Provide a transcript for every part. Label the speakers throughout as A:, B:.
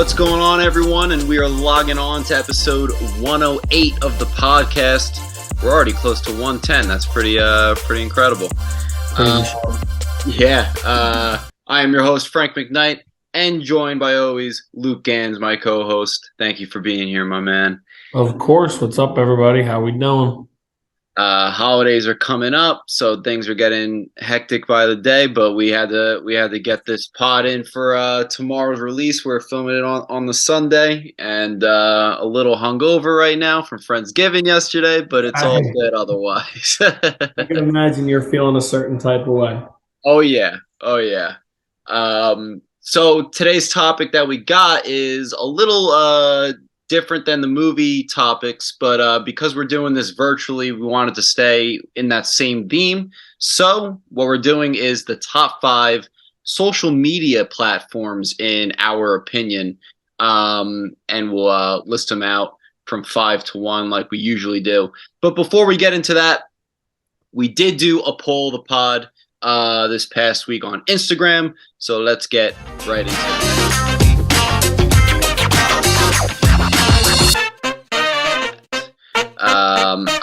A: What's going on, everyone? And we are logging on to episode 108 of the podcast. We're already close to 110. That's pretty incredible. I am your host, Frank McKnight, and joined by always Luke Gans, my co-host. Thank you for being here, my man.
B: Of course. What's up, everybody? How we doing?
A: Holidays are coming up, so things are getting hectic by the day, but we had to get this pod in for tomorrow's release. We're filming it on the Sunday, and a little hungover right now from Friendsgiving yesterday, but it's all good otherwise.
B: I can imagine you're feeling a certain type of way.
A: Oh yeah. So today's topic that we got is a little different than the movie topics, but because we're doing this virtually, we wanted to stay in that same theme. So what we're doing is the top 5 social media platforms in our opinion, and we'll list them out from 5 to 1 like we usually do. But before we get into that, we did do a poll of the pod this past week on Instagram, so let's get right into it.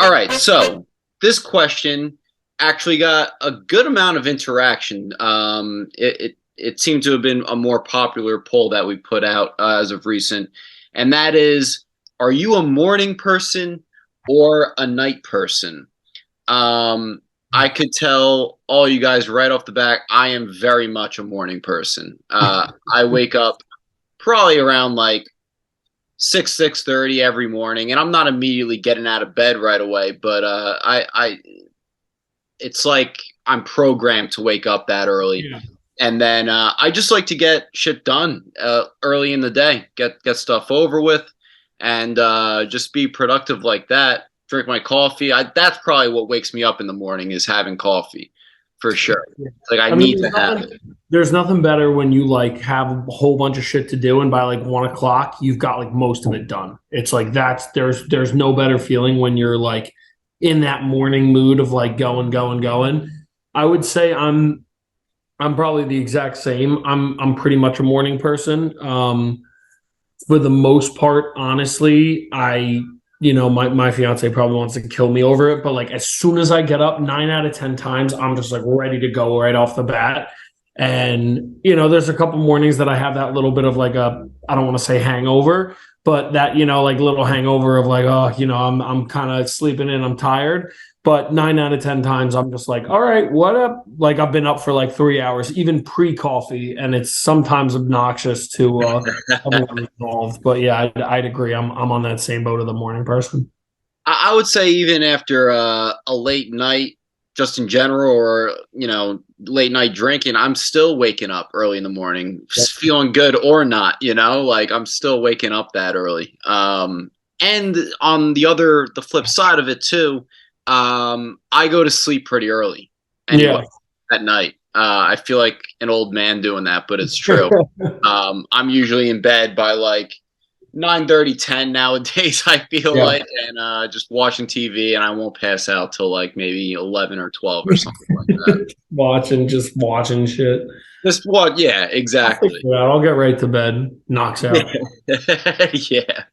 A: All right, so this question actually got a good amount of interaction. It seemed to have been a more popular poll that we put out as of recent, and that is, are you a morning person or a night person? I could tell all you guys right off the bat, I am very much a morning person. I wake up probably around like 6:30 every morning, and I'm not immediately getting out of bed right away, but it's like I'm programmed to wake up that early. Yeah. And then I just like to get shit done early in the day, get stuff over with, and just be productive like that. Drink my coffee. That's probably what wakes me up in the morning, is having coffee, for sure. Like I need to have it.
B: There's nothing better when you like have a whole bunch of shit to do, and by like 1 o'clock you've got like most of it done. It's like there's no better feeling when you're like in that morning mood of like going. I would say I'm probably the exact same. I'm pretty much a morning person. For the most part, honestly, my fiance probably wants to kill me over it, but like as soon as I get up, 9 out of 10 times, I'm just like ready to go right off the bat. And, there's a couple mornings that I have that little bit of like I don't want to say hangover, but that, like little hangover of like, I'm kind of sleeping in, I'm tired. But 9 out of 10 times, I'm just like, all right, what up? Like I've been up for like 3 hours, even pre-coffee, and it's sometimes obnoxious to everyone involved. But yeah, I'd agree. I'm on that same boat of the morning person.
A: I would say even after a late night, just in general, or late night drinking, I'm still waking up early in the morning, just feeling good or not. Like I'm still waking up that early. And on the flip side of it too. I go to sleep pretty early anyway at night. I feel like an old man doing that, but it's true. I'm usually in bed by like 9:30, 10 nowadays, I feel like, and just watching TV, and I won't pass out till like maybe 11 or 12 or something like that.
B: Just watching shit.
A: Just what? Yeah, exactly.
B: I'll get right to bed. Knocks out.
A: Yeah.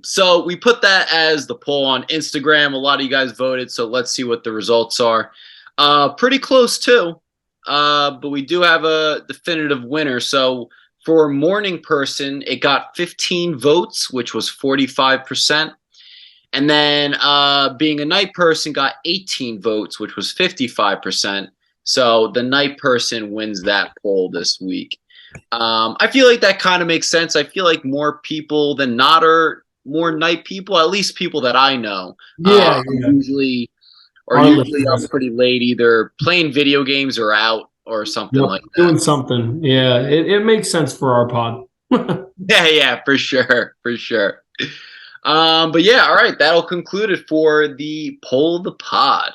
A: So we put that as the poll on Instagram. A lot of you guys voted, so let's see what the results are. Pretty close too, but we do have a definitive winner. So for a morning person, it got 15 votes, which was 45%. And then being a night person got 18 votes, which was 55%. So the night person wins that poll this week. I feel like that kind of makes sense. I feel like more people than not are more night people, at least people that I know. Usually up pretty late, either playing video games or out or something like that.
B: Doing something. Yeah, it makes sense for our pod.
A: Yeah, for sure. But yeah, all right, that'll conclude it for the poll of the pod.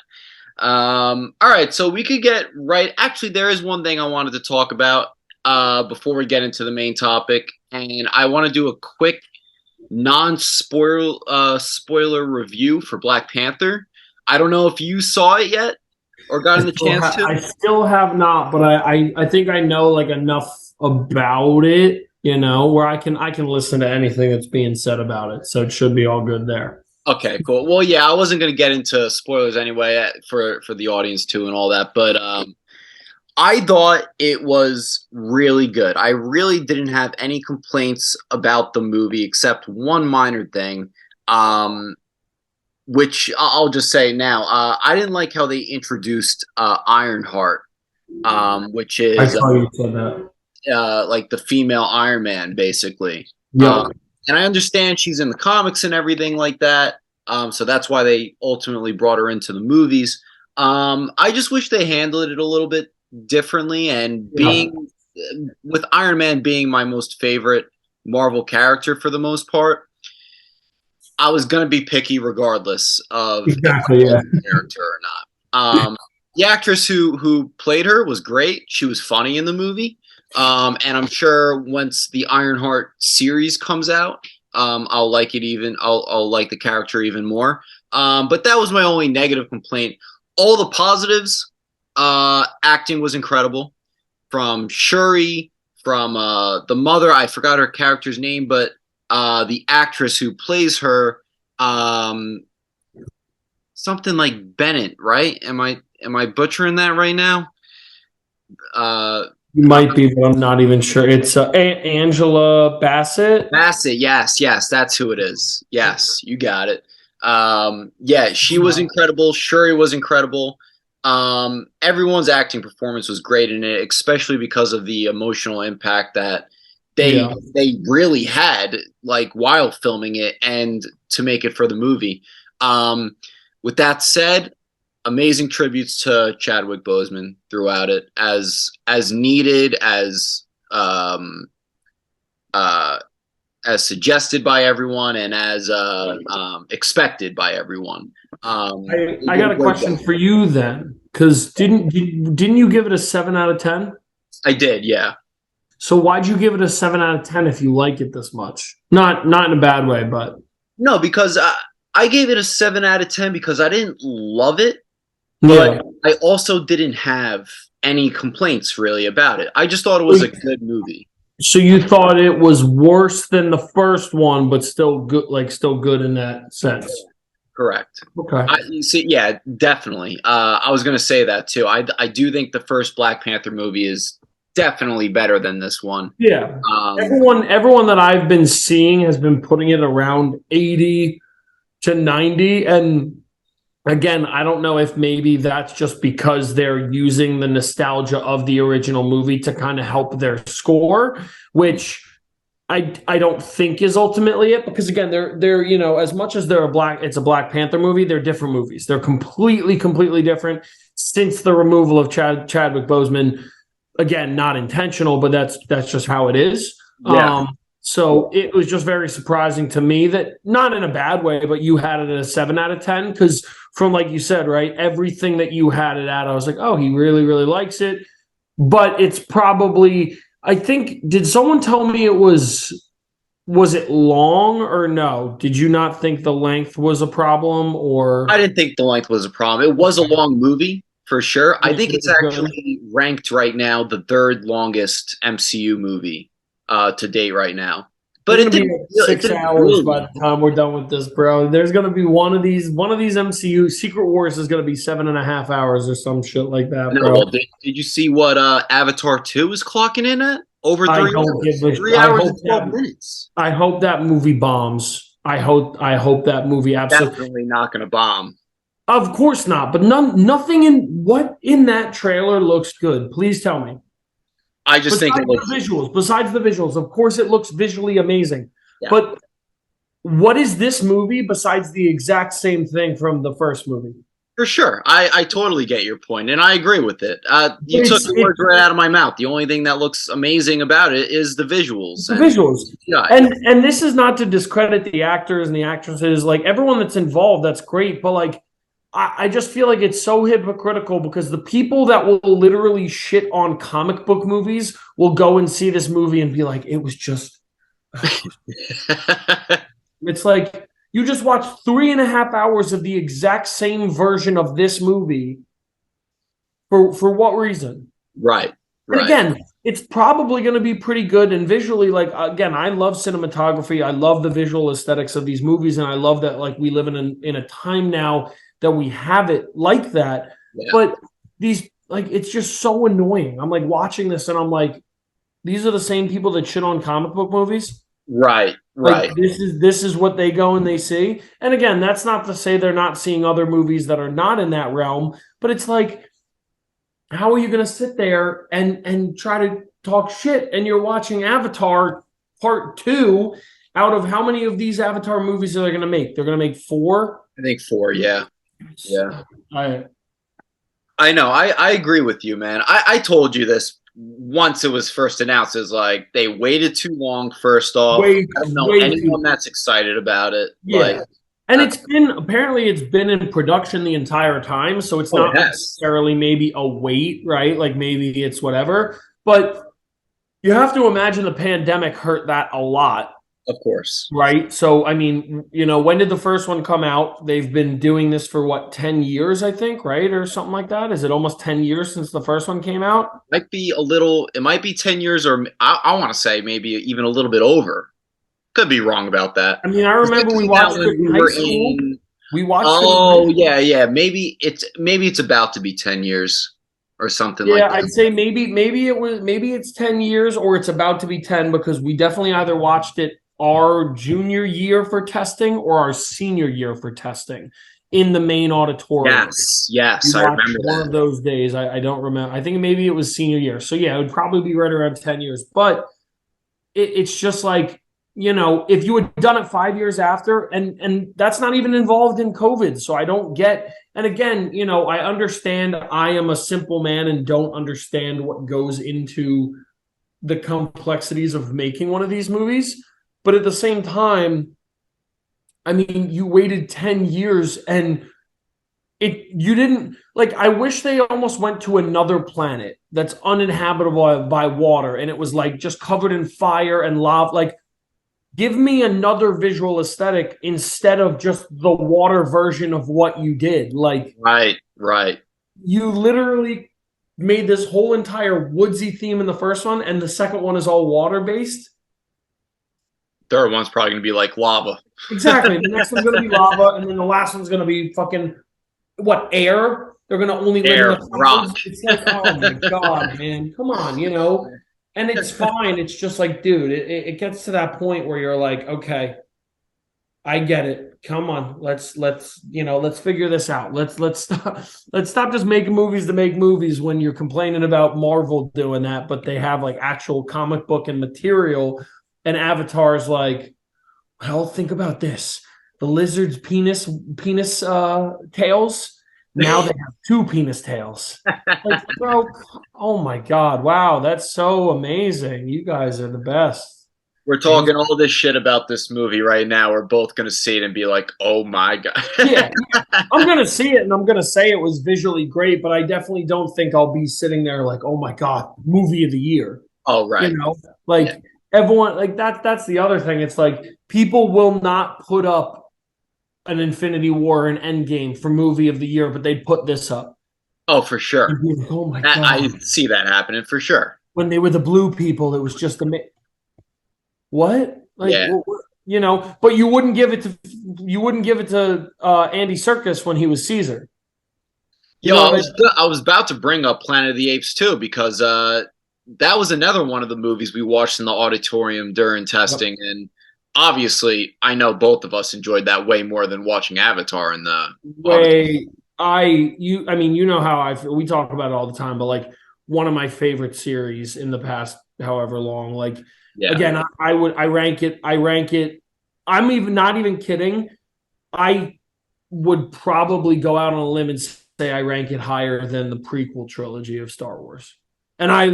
A: All right, so we could get right. Actually, there is one thing I wanted to talk about before we get into the main topic, and I want to do a quick spoiler review for Black Panther. I don't know if you saw it yet or gotten the chance to.
B: I still have not, but I think I know like enough about it where I can listen to anything that's being said about it. So it should be all good there.
A: Okay, cool. Well, yeah, I wasn't going to get into spoilers anyway for the audience too and all that, but I thought it was really good. I really didn't have any complaints about the movie except one minor thing, which I'll just say now. I didn't like how they introduced Ironheart, which
B: I
A: is
B: saw you said that.
A: like the female Iron Man, basically.
B: Yep.
A: And I understand she's in the comics and everything like that. So that's why they ultimately brought her into the movies. I just wish they handled it a little bit differently. And
B: Yeah.
A: being with Iron Man being my most favorite Marvel character for the most part, I was gonna be picky regardless of if I
B: Exactly.
A: like
B: Yeah.
A: the character or not. The actress who played her was great. She was funny in the movie. And I'm sure once the Ironheart series comes out, I'll like it even. I'll like the character even more. But that was my only negative complaint. All the positives, acting was incredible from Shuri, from the mother. I forgot her character's name, but the actress who plays her, um, something like Bennett, right? Am I butchering that right now? Uh,
B: You might be, but I'm not even sure. It's Angela Bassett.
A: Bassett, yes, yes, that's who it is. Yes, you got it. Yeah, she was incredible. Shuri was incredible. Everyone's acting performance was great in it, especially because of the emotional impact that they
B: Yeah.
A: they really had, like while filming it, and to make it for the movie. Um, with that said, amazing tributes to Chadwick Boseman throughout it, as needed, uh, as suggested by everyone and as expected by everyone.
B: I got a question for you then, because didn't you give it a 7 out of 10?
A: I did, yeah.
B: So why'd you give it a 7 out of 10 if you like it this much? Not in a bad way, but
A: No, because I gave it a 7 out of 10 because I didn't love it,
B: yeah.
A: but I also didn't have any complaints really about it. I just thought it was a good movie.
B: So you thought it was worse than the first one, but still good, like still good in that sense.
A: Correct.
B: Okay.
A: You see, yeah, definitely. I was going to say that too. I do think the first Black Panther movie is definitely better than this one.
B: Yeah.
A: Um,
B: Everyone that I've been seeing has been putting it around 80 to 90. And again, I don't know if maybe that's just because they're using the nostalgia of the original movie to kind of help their score, which I don't think is ultimately it, because again, they're as much as it's a Black Panther movie, they're different movies. They're completely different since the removal of Chadwick Boseman. Again, not intentional, but that's just how it is.
A: yeah,
B: So it was just very surprising to me that, not in a bad way, but you had it at a 7 out of 10, because from, like you said, right, everything that you had it at, I was like, oh, he really likes it. But it's probably, I think, did someone tell me was it long or no? Did you not think the length was a problem
A: I
B: or?
A: didn't think the length was a problem. It was a long movie for sure. I think
B: It
A: it's
B: was good.
A: actually ranked right now the third longest MCU movie to date right now.
B: We're
A: But
B: gonna be at
A: it
B: six
A: didn't
B: hours
A: feel
B: by the time we're done with this, bro. There's gonna be one of these MCU Secret Wars is gonna be 7.5 hours or some shit like that,
A: no.
B: bro.
A: Well, did you see what Avatar 2 is clocking in at? Over
B: I
A: 3
B: don't give
A: hours.
B: a.
A: Three
B: I
A: hours
B: hope
A: and 12
B: that.
A: minutes.
B: I hope that movie bombs. I hope that movie absolutely.
A: Definitely not going to bomb.
B: Of course not, but nothing in that trailer looks good. Please tell me.
A: I just think it looks.
B: Besides the visuals, of course it looks visually amazing.
A: Yeah.
B: But what is this movie besides the exact same thing from the first movie?
A: For sure. I totally get your point, and I agree with it. You took
B: It's
A: the
B: it,
A: words right out of my mouth. The only thing that looks amazing about it is the visuals
B: the
A: and
B: visuals.
A: CGI.
B: And this is not to discredit the actors and the actresses, like everyone that's involved, that's great. But like I just feel like it's so hypocritical, because the people that will literally shit on comic book movies will go and see this movie and be like, it was just. It's like you just watched 3.5 hours of the exact same version of this movie. For what reason?
A: Right.
B: And
A: Right.
B: again, it's probably going to be pretty good. And visually, like, again, I love cinematography. I love the visual aesthetics of these movies, and I love that, like, we live in a time now that we have it like that.
A: Yeah.
B: But these, like, it's just so annoying. I'm like watching this, and I'm like, these are the same people that shit on comic book movies.
A: Right.
B: Like,
A: Right.
B: this is what they go and they see. And again, that's not to say they're not seeing other movies that are not in that realm, but it's like, how are you going to sit there and try to talk shit, and you're watching Avatar Part 2 out of how many of these Avatar movies are they going to make? They're going to make 4.
A: I think 4. Yeah. Yeah.
B: I
A: I know. I agree with you, man. I told you this once it was first announced. Is like they waited too long. First off,
B: way
A: I don't know
B: way
A: anyone
B: too
A: that's excited about it. Like
B: yeah. And
A: that's
B: it's been in production the entire time, so it's
A: oh, it
B: not
A: has,
B: necessarily maybe a wait, right? Like maybe it's whatever, but you have to imagine the pandemic hurt that a lot.
A: of course.
B: Right. So, I mean, when did the first one come out? They've been doing this for what, 10 years, I think, right? Or something like that. Is it almost 10 years since the first one came out?
A: Might be a little. It might be 10 years, or I want to say maybe even a little bit over. Could be wrong about that.
B: I mean, I
A: 'Cause it
B: remember we
A: came out
B: watched
A: when
B: it in
A: we
B: high
A: were
B: school.
A: in.
B: We watched it in high
A: Oh
B: school.
A: yeah, yeah. Maybe it's about to be 10 years or something like
B: Yeah, I'd
A: that.
B: say maybe it's 10 years or it's about to be 10 because we definitely either watched it our junior year for testing or our senior year for testing in the main auditorium.
A: Yes,
B: We
A: yes, I
B: watched
A: remember
B: one
A: that.
B: of those days. I don't remember. I think maybe it was senior year. So yeah, it would probably be right around 10 years. But it's just like, if you had done it 5 years after, and that's not even involved in COVID. So I don't get, and again, I understand I am a simple man and don't understand what goes into the complexities of making one of these movies. But at the same time, I mean, you waited 10 years and you didn't, like, I wish they almost went to another planet that's uninhabitable by water and it was like just covered in fire and lava. Like, give me another visual aesthetic instead of just the water version of what you did. Like,
A: Right, right.
B: you literally made this whole entire woodsy theme in the first one, and the second one is all water based.
A: Third one's probably gonna be like lava.
B: Exactly. The next one's going to be lava, and then the last one's going to be fucking what, air? They're going to only live in the
A: Air, rock.
B: clouds. It's like, oh my god, man, come on. And it's fine. It's just like, dude, it gets to that point where you're like, okay, I get it. Come on, let's figure this out. Let's stop just making movies to make movies when you're complaining about Marvel doing that, but they have like actual comic book and material, and Avatar's like, well, think about this. The lizard's penis tails. Now they have 2 penis tails. Like, bro, oh my God. Wow, that's so amazing. You guys are the best.
A: We're
B: Thanks.
A: talking all this shit about this movie right now. We're both gonna see it and be like, "Oh my god!"
B: Yeah, I'm gonna see it and I'm gonna say it was visually great, but I definitely don't think I'll be sitting there like, oh my God, movie of the year.
A: Oh
B: You
A: right,
B: know,
A: yeah.
B: like everyone, like that's the other thing. It's like people will not put up an Infinity War and Endgame for movie of the year, but they'd put this up.
A: Oh for sure.
B: Like, oh my
A: I
B: God.
A: see that happening for sure.
B: When they were the blue people, it was just what? Like,
A: Yeah.
B: but you wouldn't give it to Andy Serkis when he was Caesar. You
A: Yo,
B: know
A: I
B: what I
A: was I was about to bring up Planet of the Apes too because that was another one of the movies we watched in the auditorium during
B: Yep.
A: testing, and obviously, I know both of us enjoyed that way more than watching Avatar in the auditorium.
B: Way I mean, you know how I feel. We talk about it all the time, but like one of my favorite series in the past however long. Like,
A: Yeah.
B: again, I rank it. I'm even not even kidding. I would probably go out on a limb and say I rank it higher than the prequel trilogy of Star Wars. And I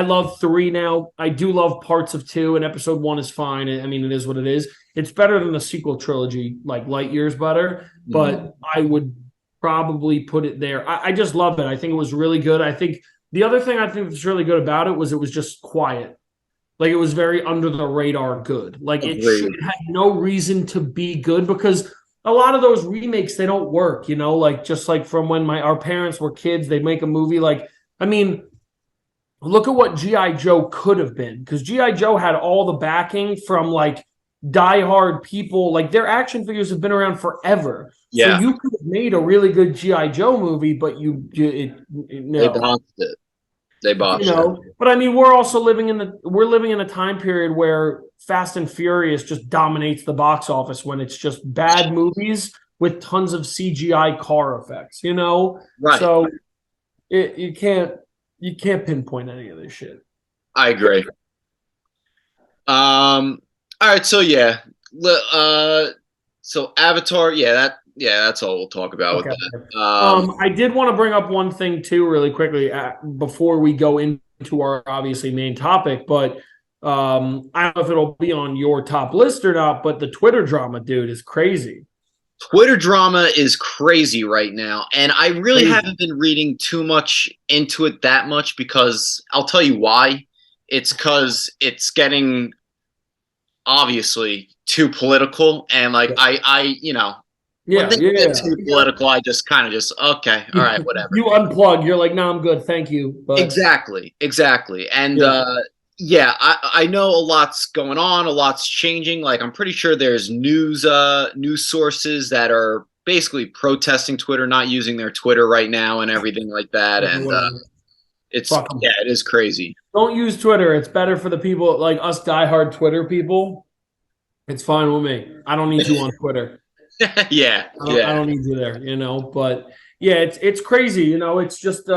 B: love 3 now. I do love parts of 2, and episode 1 is fine. I mean, it is what it is. It's better than the sequel trilogy, like light years better,
A: Mhm.
B: but I would probably put it there. I just love it. I think it was really good. I think the other thing I think that's really good about it was just quiet. Like, it was very under the radar good. Like,
A: Agreed.
B: it had no reason to be good because a lot of those remakes, they don't work, like just like from when our parents were kids, they make a movie like, I mean, look at what GI Joe could have been, because GI Joe had all the backing from like diehard people. Like their action figures have been around forever, so
A: Yeah,
B: you could have made a really good GI Joe movie, but
A: they
B: no.
A: botched it. They botched it.
B: But I mean, we're living in a time period where Fast and Furious just dominates the box office when it's just bad movies with tons of CGI car effects.
A: Right.
B: So you can't pinpoint any of this shit.
A: I agree. All right. So yeah. So Avatar. Yeah. That's all we'll talk about with
B: Okay.
A: that.
B: I did want to bring up one thing too, really quickly, before we go into our obviously main topic. But I don't know if it'll be on your top list or not. But the Twitter drama, dude, is crazy.
A: Twitter drama is crazy right now, and I really
B: Crazy.
A: haven't been reading too much into it that much because I'll tell you why. It's because it's getting obviously too political, and like when
B: Yeah,
A: things get
B: yeah.
A: too political, I just kind of just okay, all right, whatever.
B: You unplug. You're like, no, I'm good, thank you. But
A: Exactly, and
B: yeah,
A: yeah, I know a lot's going on, a lot's changing. Like I'm pretty sure there's news sources that are basically protesting Twitter, not using their Twitter right now, and everything like that. And
B: whatever.
A: it's
B: Fuck them.
A: yeah, it is crazy.
B: Don't use Twitter. It's better for the people like us diehard Twitter people. It's fine with me. I don't need you on Twitter.
A: Yeah,
B: I
A: yeah,
B: don't need you there. But yeah, it's crazy. It's just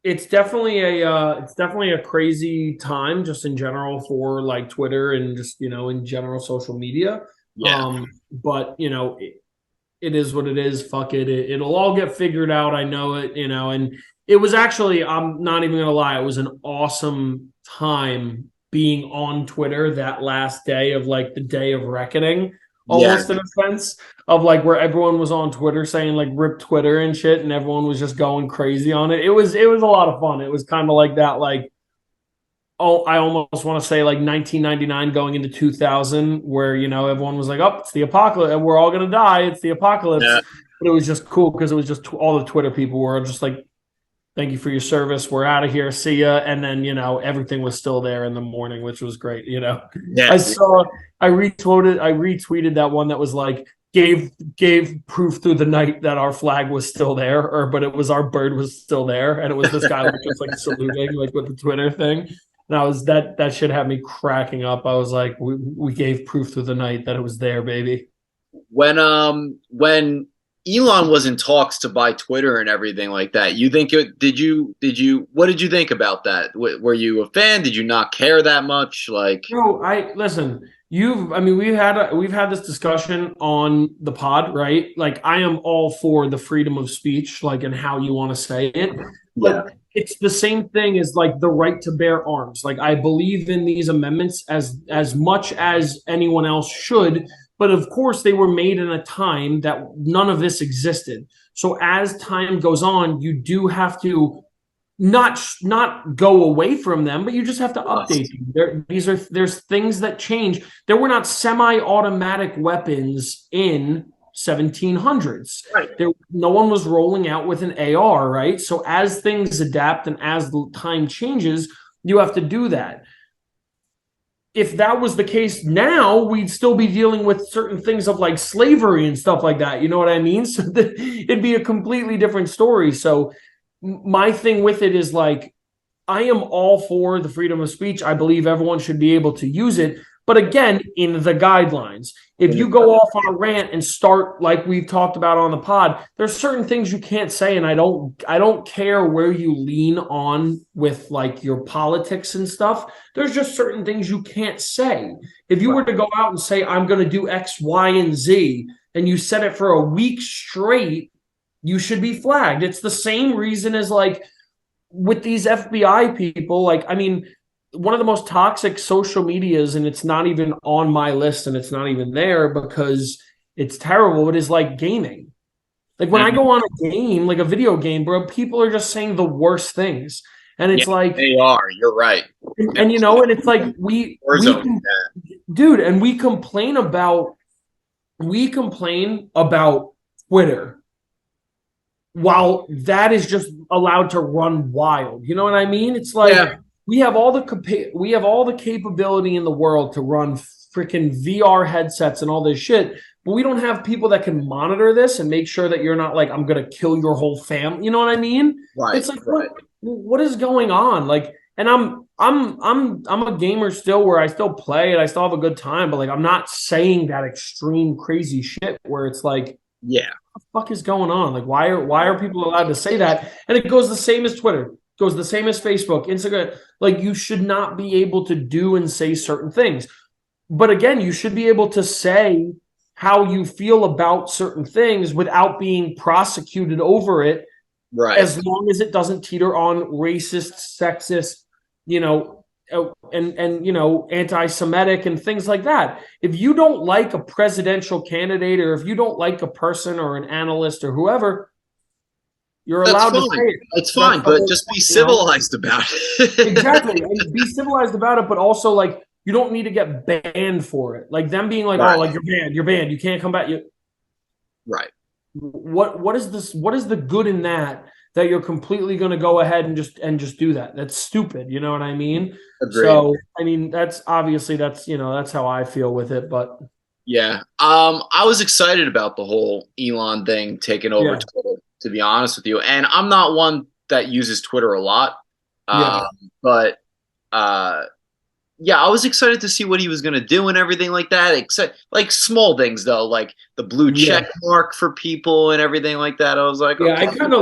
B: it's definitely a crazy time just in general for like Twitter and just in general social media.
A: yeah,
B: But it is what it is. Fuck it. It'll all get figured out. I know it. And it was actually, I'm not even gonna lie, it was an awesome time being on Twitter that last day of like the day of reckoning,
A: yeah.
B: almost in a sense of like where everyone was on Twitter saying like rip Twitter and shit, and everyone was just going crazy on it. It was a lot of fun. It was kind of like that, like, oh, I almost want to say like 1999 going into 2000, where everyone was like, "Oh, it's the apocalypse, and we're all gonna die. It's the apocalypse."
A: Yeah.
B: But it was just cool because it was just all the Twitter people were just like, "Thank you for your service. We're out of here. See ya." And then everything was still there in the morning, which was great.
A: Yeah,
B: I saw, I retweeted that one that was like gave proof through the night that our flag was still there, but it was our bird was still there, and it was this guy like just like saluting like with the Twitter thing. And I was that shit had me cracking up. I was like, we gave proof through the night that it was there, baby.
A: when Elon was in talks to buy Twitter and everything like that, you think it did you what did you think about that? Were you a fan? Did you not care that much? Like
B: No, I listen. I mean, we've had this discussion on the pod, right? Like, I am all for the freedom of speech, like, and how you want to say it,
A: yeah,
B: but it's the same thing as like the right to bear arms. Like, I believe in these amendments as much as anyone else should, but of course, they were made in a time that none of this existed. So as time goes on, you do have to not go away from them, but you just have to update them. There's things that change. There were not semi-automatic weapons in 1700s.
A: right.
B: No one was rolling out with an AR, right? So as things adapt and as the time changes, you have to do that. If that was the case now, we'd still be dealing with certain things of like slavery and stuff like that. You know what I mean? So it'd be a completely different story. So my thing with it is like, I am all for the freedom of speech. I believe everyone should be able to use it, but again, in the guidelines. If you go off on a rant and start like we've talked about on the pod, there's certain things you can't say, and I don't care where you lean on with like your politics and stuff. There's just certain things you can't say. If you were to go out and say I'm going to do X, Y, and Z, and you said it for a week straight, you should be flagged. It's the same reason as like with these FBI people. Like, I mean, one of the most toxic social medias, and it's not even on my list and it's not even there because it's terrible, it is like gaming. Like when I
A: Mhm.
B: go on a game, like a video game, bro, people are just saying the worst things. And
A: Yeah,
B: it's like,
A: they are. You're right.
B: and it's like
A: Warzone.
B: dude, and we complain about Twitter. while that is just allowed to run wild. You know what I mean? It's like
A: Yeah.
B: we have all the capability in the world to run freaking VR headsets and all this shit, but we don't have people that can monitor this and make sure that you're not like I'm gonna kill your whole family. You know what I mean?
A: Right.
B: It's like
A: Right.
B: what is going on? Like, and I'm a gamer still where I still play and I still have a good time, but like I'm not saying that extreme crazy shit where it's like
A: Yeah.
B: fuck is going on? Like, why are people allowed to say that? And it goes the same as Twitter, it goes the same as Facebook, Instagram. Like, you should not be able to do and say certain things. But again, you should be able to say how you feel about certain things without being prosecuted over it,
A: Right.
B: as long as it doesn't teeter on racist, sexist, you know, and anti-Semitic and things like that. If you don't like a presidential candidate, or if you don't like a person or an analyst or whoever, you're
A: That's
B: allowed to say
A: fine.
B: it.
A: That's
B: That's
A: fine,
B: the
A: but
B: whole
A: just be
B: point, you know.
A: civilized about it.
B: Exactly, and be civilized about it, but also like you don't need to get banned for it. Like them being like, oh,
A: Right.
B: like you're banned, you can't come back. You
A: Right.
B: what is this? What is the good in that? That you're completely going to go ahead and just do that? That's stupid. You know what I mean?
A: Agreed.
B: So I mean, that's obviously that's how I feel with it. But
A: Yeah. I was excited about the whole Elon thing taking over
B: yeah,
A: Twitter, to be honest with you. And I'm not one that uses Twitter a lot.
B: yeah,
A: Um, but uh yeah, I was excited to see what he was going to do and everything like that. Except like small things though, like the blue
B: yeah.
A: check mark for people and everything like that. I was like,
B: Yeah,
A: okay.
B: I kind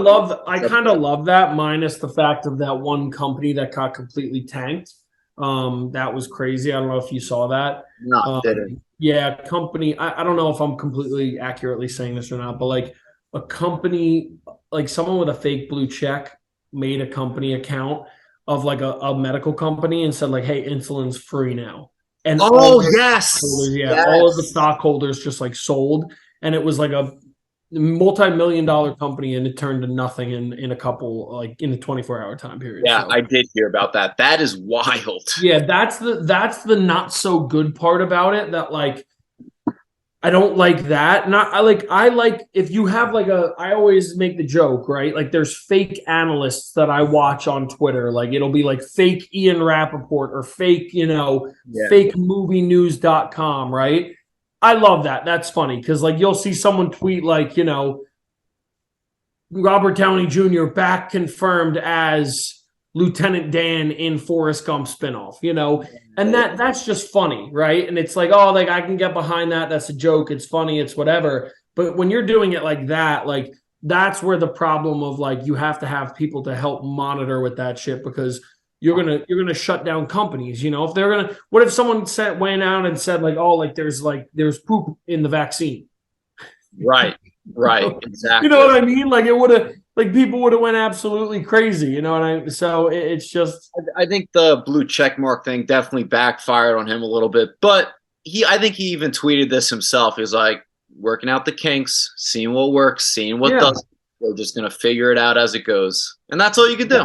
B: of love that, minus the fact of that one company that got completely tanked. That was crazy. I don't know if you saw that.
A: No, didn't.
B: Yeah, company. I don't know if I'm completely accurately saying this or not, but like a company, like someone with a fake blue check made a company account of like a medical company and said like, "Hey, insulin's free now," and
A: Oh yes,
B: all of the
A: yes.
B: stockholders just like sold, and it was like a multi-million dollar company, and it turned to nothing in a couple, like in a 24-hour time period.
A: Yeah,
B: So
A: I did hear about that. That is wild.
B: yeah, that's the not so good part about it, that like I don't like that. Not I like if you have like I always make the joke, right? Like there's fake analysts that I watch on Twitter. Like it'll be like fake Ian Rappaport or fake,
A: Yeah.
B: fake movienews.com, right? I love that. That's funny because like you'll see someone tweet like, Robert Downey Jr. back confirmed as Lieutenant Dan in Forrest Gump spinoff, and that's just funny, right? And it's like, oh, like I can get behind that. That's a joke. It's funny. It's whatever. But when you're doing it like that, like that's where the problem of like you have to have people to help monitor with that shit, because you're gonna shut down companies. If they're gonna, what if someone went out and said like, oh, like there's poop in the vaccine.
A: Right. Right.
B: You know
A: Exactly.
B: what I mean? Like it would have, like people would have went absolutely crazy. You know what I mean? So it's just,
A: I think the blue check mark thing definitely backfired on him a little bit, but I think he even tweeted this himself. He's like working out the kinks, seeing what works, seeing what
B: yeah,
A: doesn't. We're just gonna figure it out as it goes, and that's all you could do.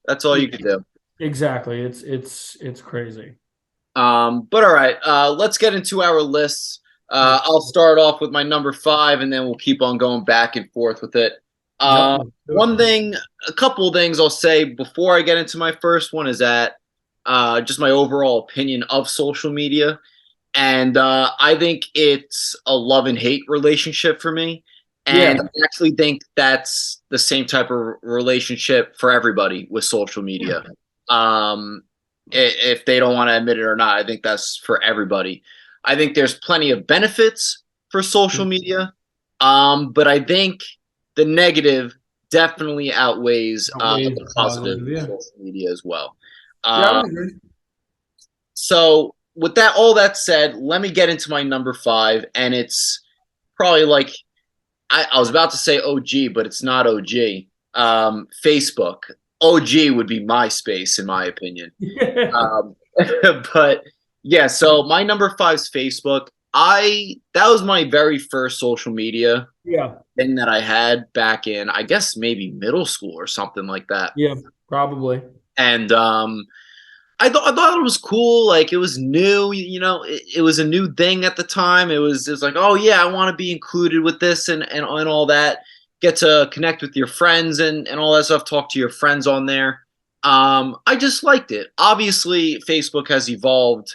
A: That's all you could do.
B: exactly. It's crazy.
A: But all right, let's get into our lists. I'll start off with my number five, and then we'll keep on going back and forth with it.
B: Yep.
A: One thing, a couple of things I'll say before I get into my first one is that just my overall opinion of social media. And I think it's a love and hate relationship for me.
B: Yeah.
A: And I actually think that's the same type of relationship for everybody with social media. Um, if they don't want to admit it or not, I think that's for everybody. I think there's plenty of benefits for social media, but I think the negative definitely outweighs
B: Outweighs
A: the
B: the
A: positive
B: positive.
A: of
B: Yeah.
A: social media as well.
B: Yeah, I
A: Um,
B: would agree.
A: so with that, all that said, let me get into my number five, and it's probably like I was about to say OG, but it's not OG. Facebook. OG would be MySpace, in my opinion. Um, but yeah, so my number five is Facebook. That was my very first social media
B: Yeah.
A: thing that I had back in, I guess maybe middle school or something like that.
B: Yeah. Probably.
A: And I thought it was cool. Like it was new, it was a new thing at the time. It was like, oh yeah, I want to be included with this and all that. get to connect with your friends and all that stuff, talk to your friends on there. I just liked it. Obviously, Facebook has evolved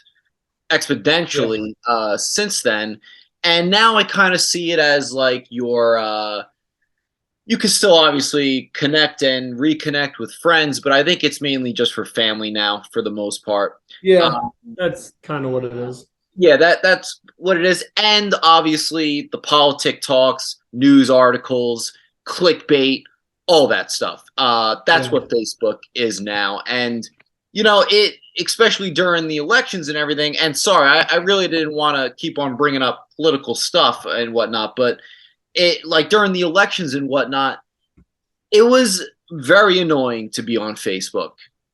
B: Yeah.
A: exponentially since then, and now I kind of see it as like your you can still obviously connect and reconnect with friends, but I think it's mainly just for family now for the most part.
B: Yeah,
A: Um,
B: that's kind of what it is.
A: yeah, that's what it is, and obviously the politic talks, news articles, clickbait, all that stuff. That's
B: Yeah.
A: what Facebook is now, and it especially during the elections and everything. And sorry, I really didn't want to keep on bringing up political stuff and whatnot, but it like during the elections and whatnot, it was very annoying to be on Facebook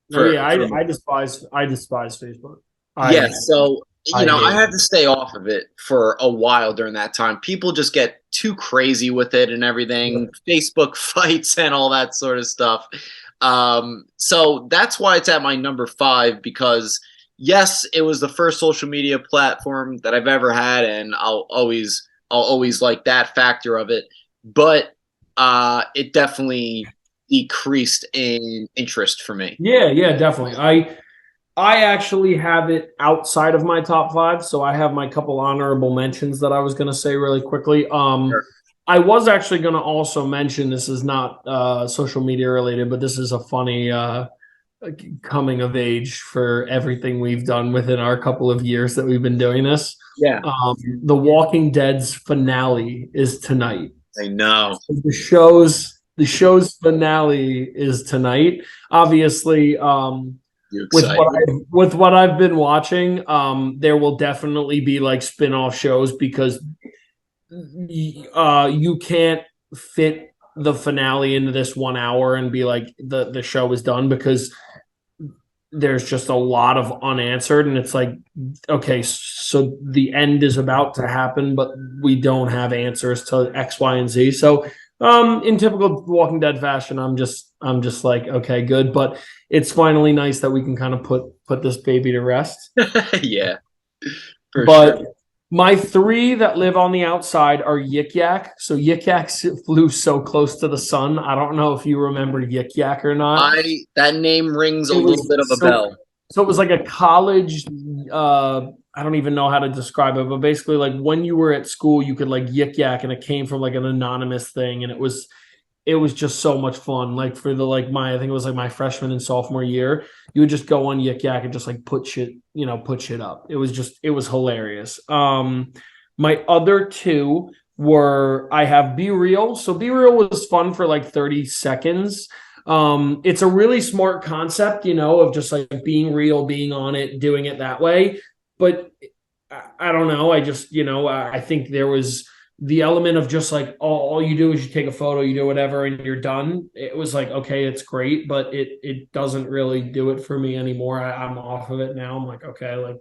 B: No,
A: for
B: yeah, I despise Facebook.
A: yeah.
B: I
A: So
B: I
A: I
B: hate
A: had
B: it.
A: to stay off of it for a while during that time. People just get too crazy with it and everything, Facebook fights and all that sort of stuff. So that's why it's at my number 5 because yes, it was the first social media platform that I've ever had, and I'll always like that factor of it. But it definitely decreased in interest for me.
B: Yeah, yeah, definitely. I actually have it outside of my top five, so I have my couple honorable mentions that I was going to say really quickly.
A: Sure.
B: I was actually going to also mention this is not social media related, but this is a funny coming of age for everything we've done within our couple of years that we've been doing this.
A: Yeah,
B: The Walking Dead's finale is tonight.
A: I know.
B: The show's finale is tonight. Obviously,
A: You
B: with what
A: excited?
B: I've been watching, there will definitely be like spin-off shows because you can't fit the finale into this 1 hour and be like the show is done because there's just a lot of unanswered and it's like okay, so the end is about to happen but we don't have answers to X, Y, and Z. So in typical Walking Dead fashion, I'm just like okay, good, but it's finally nice that we can kind of put this baby to rest.
A: Yeah, for sure.
B: But my three that live on the outside are Yik Yak. So Yik Yak flew so close to the sun. I don't know if you remember Yik Yak or not.
A: I That name rings a
B: It
A: little
B: was
A: bit of a
B: so
A: bell.
B: so it was like a college. I don't even know how to describe it, but basically, like when you were at school, you could like Yik Yak, and it came from like an anonymous thing, and it was just so much fun. Like for the like my I think it was like my freshman and sophomore year, you would just go on Yik Yak and just like put shit up. It was hilarious. My other two were I have Be Real. So Be Real was fun for like 30 seconds. It's a really smart concept, of just like being real, being on it, doing it that way. But I don't know. I just, I think there was the element of just like all you do is you take a photo, you do whatever, and you're done. It was like, okay, it's great, but it doesn't really do it for me anymore. I'm off of it now. I'm like, okay, like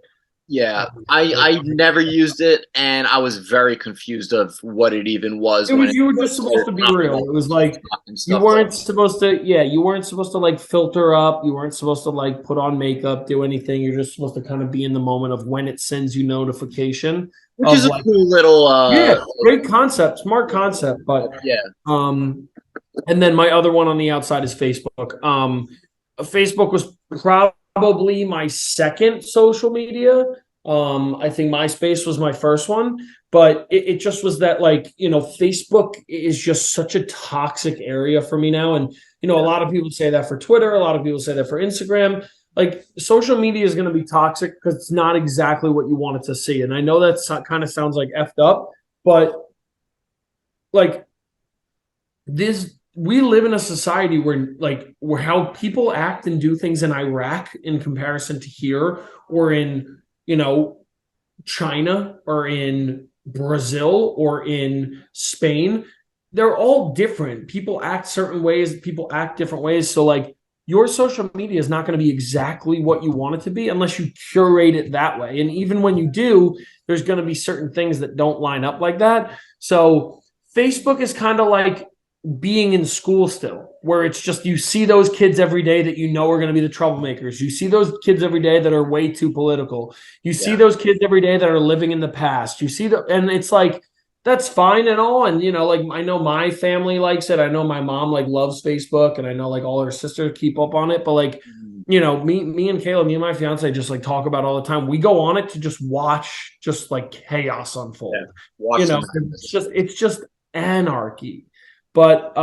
A: Yeah,
B: um,
A: I never used it, and I was very confused of what it even was
B: it
A: when
B: was
A: it
B: you were just
A: was
B: supposed
A: so
B: to be
A: popping
B: real.
A: up
B: It
A: on
B: was like
A: TikTok and stuff like
B: you weren't supposed to like filter up. You weren't supposed to like put on makeup, do anything. You're just supposed to kind of be in the moment of when it sends you notification
A: which
B: of
A: is a
B: like,
A: cool little
B: yeah, great concept, smart concept. But
A: yeah,
B: um, and then my other one on the outside is Facebook. Facebook was probably my second social media. I think MySpace was my first one, but it just was that like, Facebook is just such a toxic area for me now. And, a
A: yeah,
B: lot of people say that for Twitter, a lot of people say that for Instagram. Like social media is going to be toxic because it's not exactly what you want it to see. And I know that kind of sounds like effed up, but like this we live in a society where how people act and do things in Iraq in comparison to here or in China or in Brazil or in Spain, they're all different. People act certain ways, people act different ways. So like your social media is not going to be exactly what you want it to be unless you curate it that way. And even when you do, there's going to be certain things that don't line up like that. So Facebook is kind of like being in school still, where it's just you see those kids every day that are going to be the troublemakers. You see those kids every day that are way too political. You see
A: yeah,
B: those kids every day that are living in the past. And it's like that's fine and all. And like I know my family likes it. I know my mom like loves Facebook, and I know like all her sisters keep up on it. But like,
A: Mhm.
B: me and Kayla, me and my fiance just like talk about all the time. We go on it to just watch just like chaos
A: Yeah.
B: unfold.
A: Watch the madness.
B: It's just anarchy. But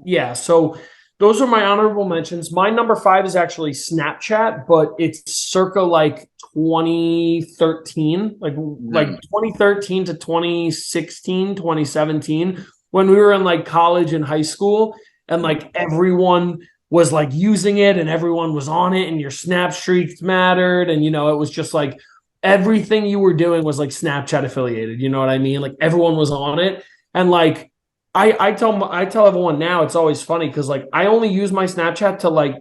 B: yeah, so those are my honorable mentions. My number five is actually Snapchat, but it's circa like 2013, like
A: Mm.
B: 2013 to 2016, 2017, when we were in like college and high school, and like everyone was like using it and everyone was on it, and your snap streaks mattered, and it was just like everything you were doing was like Snapchat affiliated. You know what I mean? Like everyone was on it, and like I tell everyone now, it's always funny because like I only use my Snapchat to like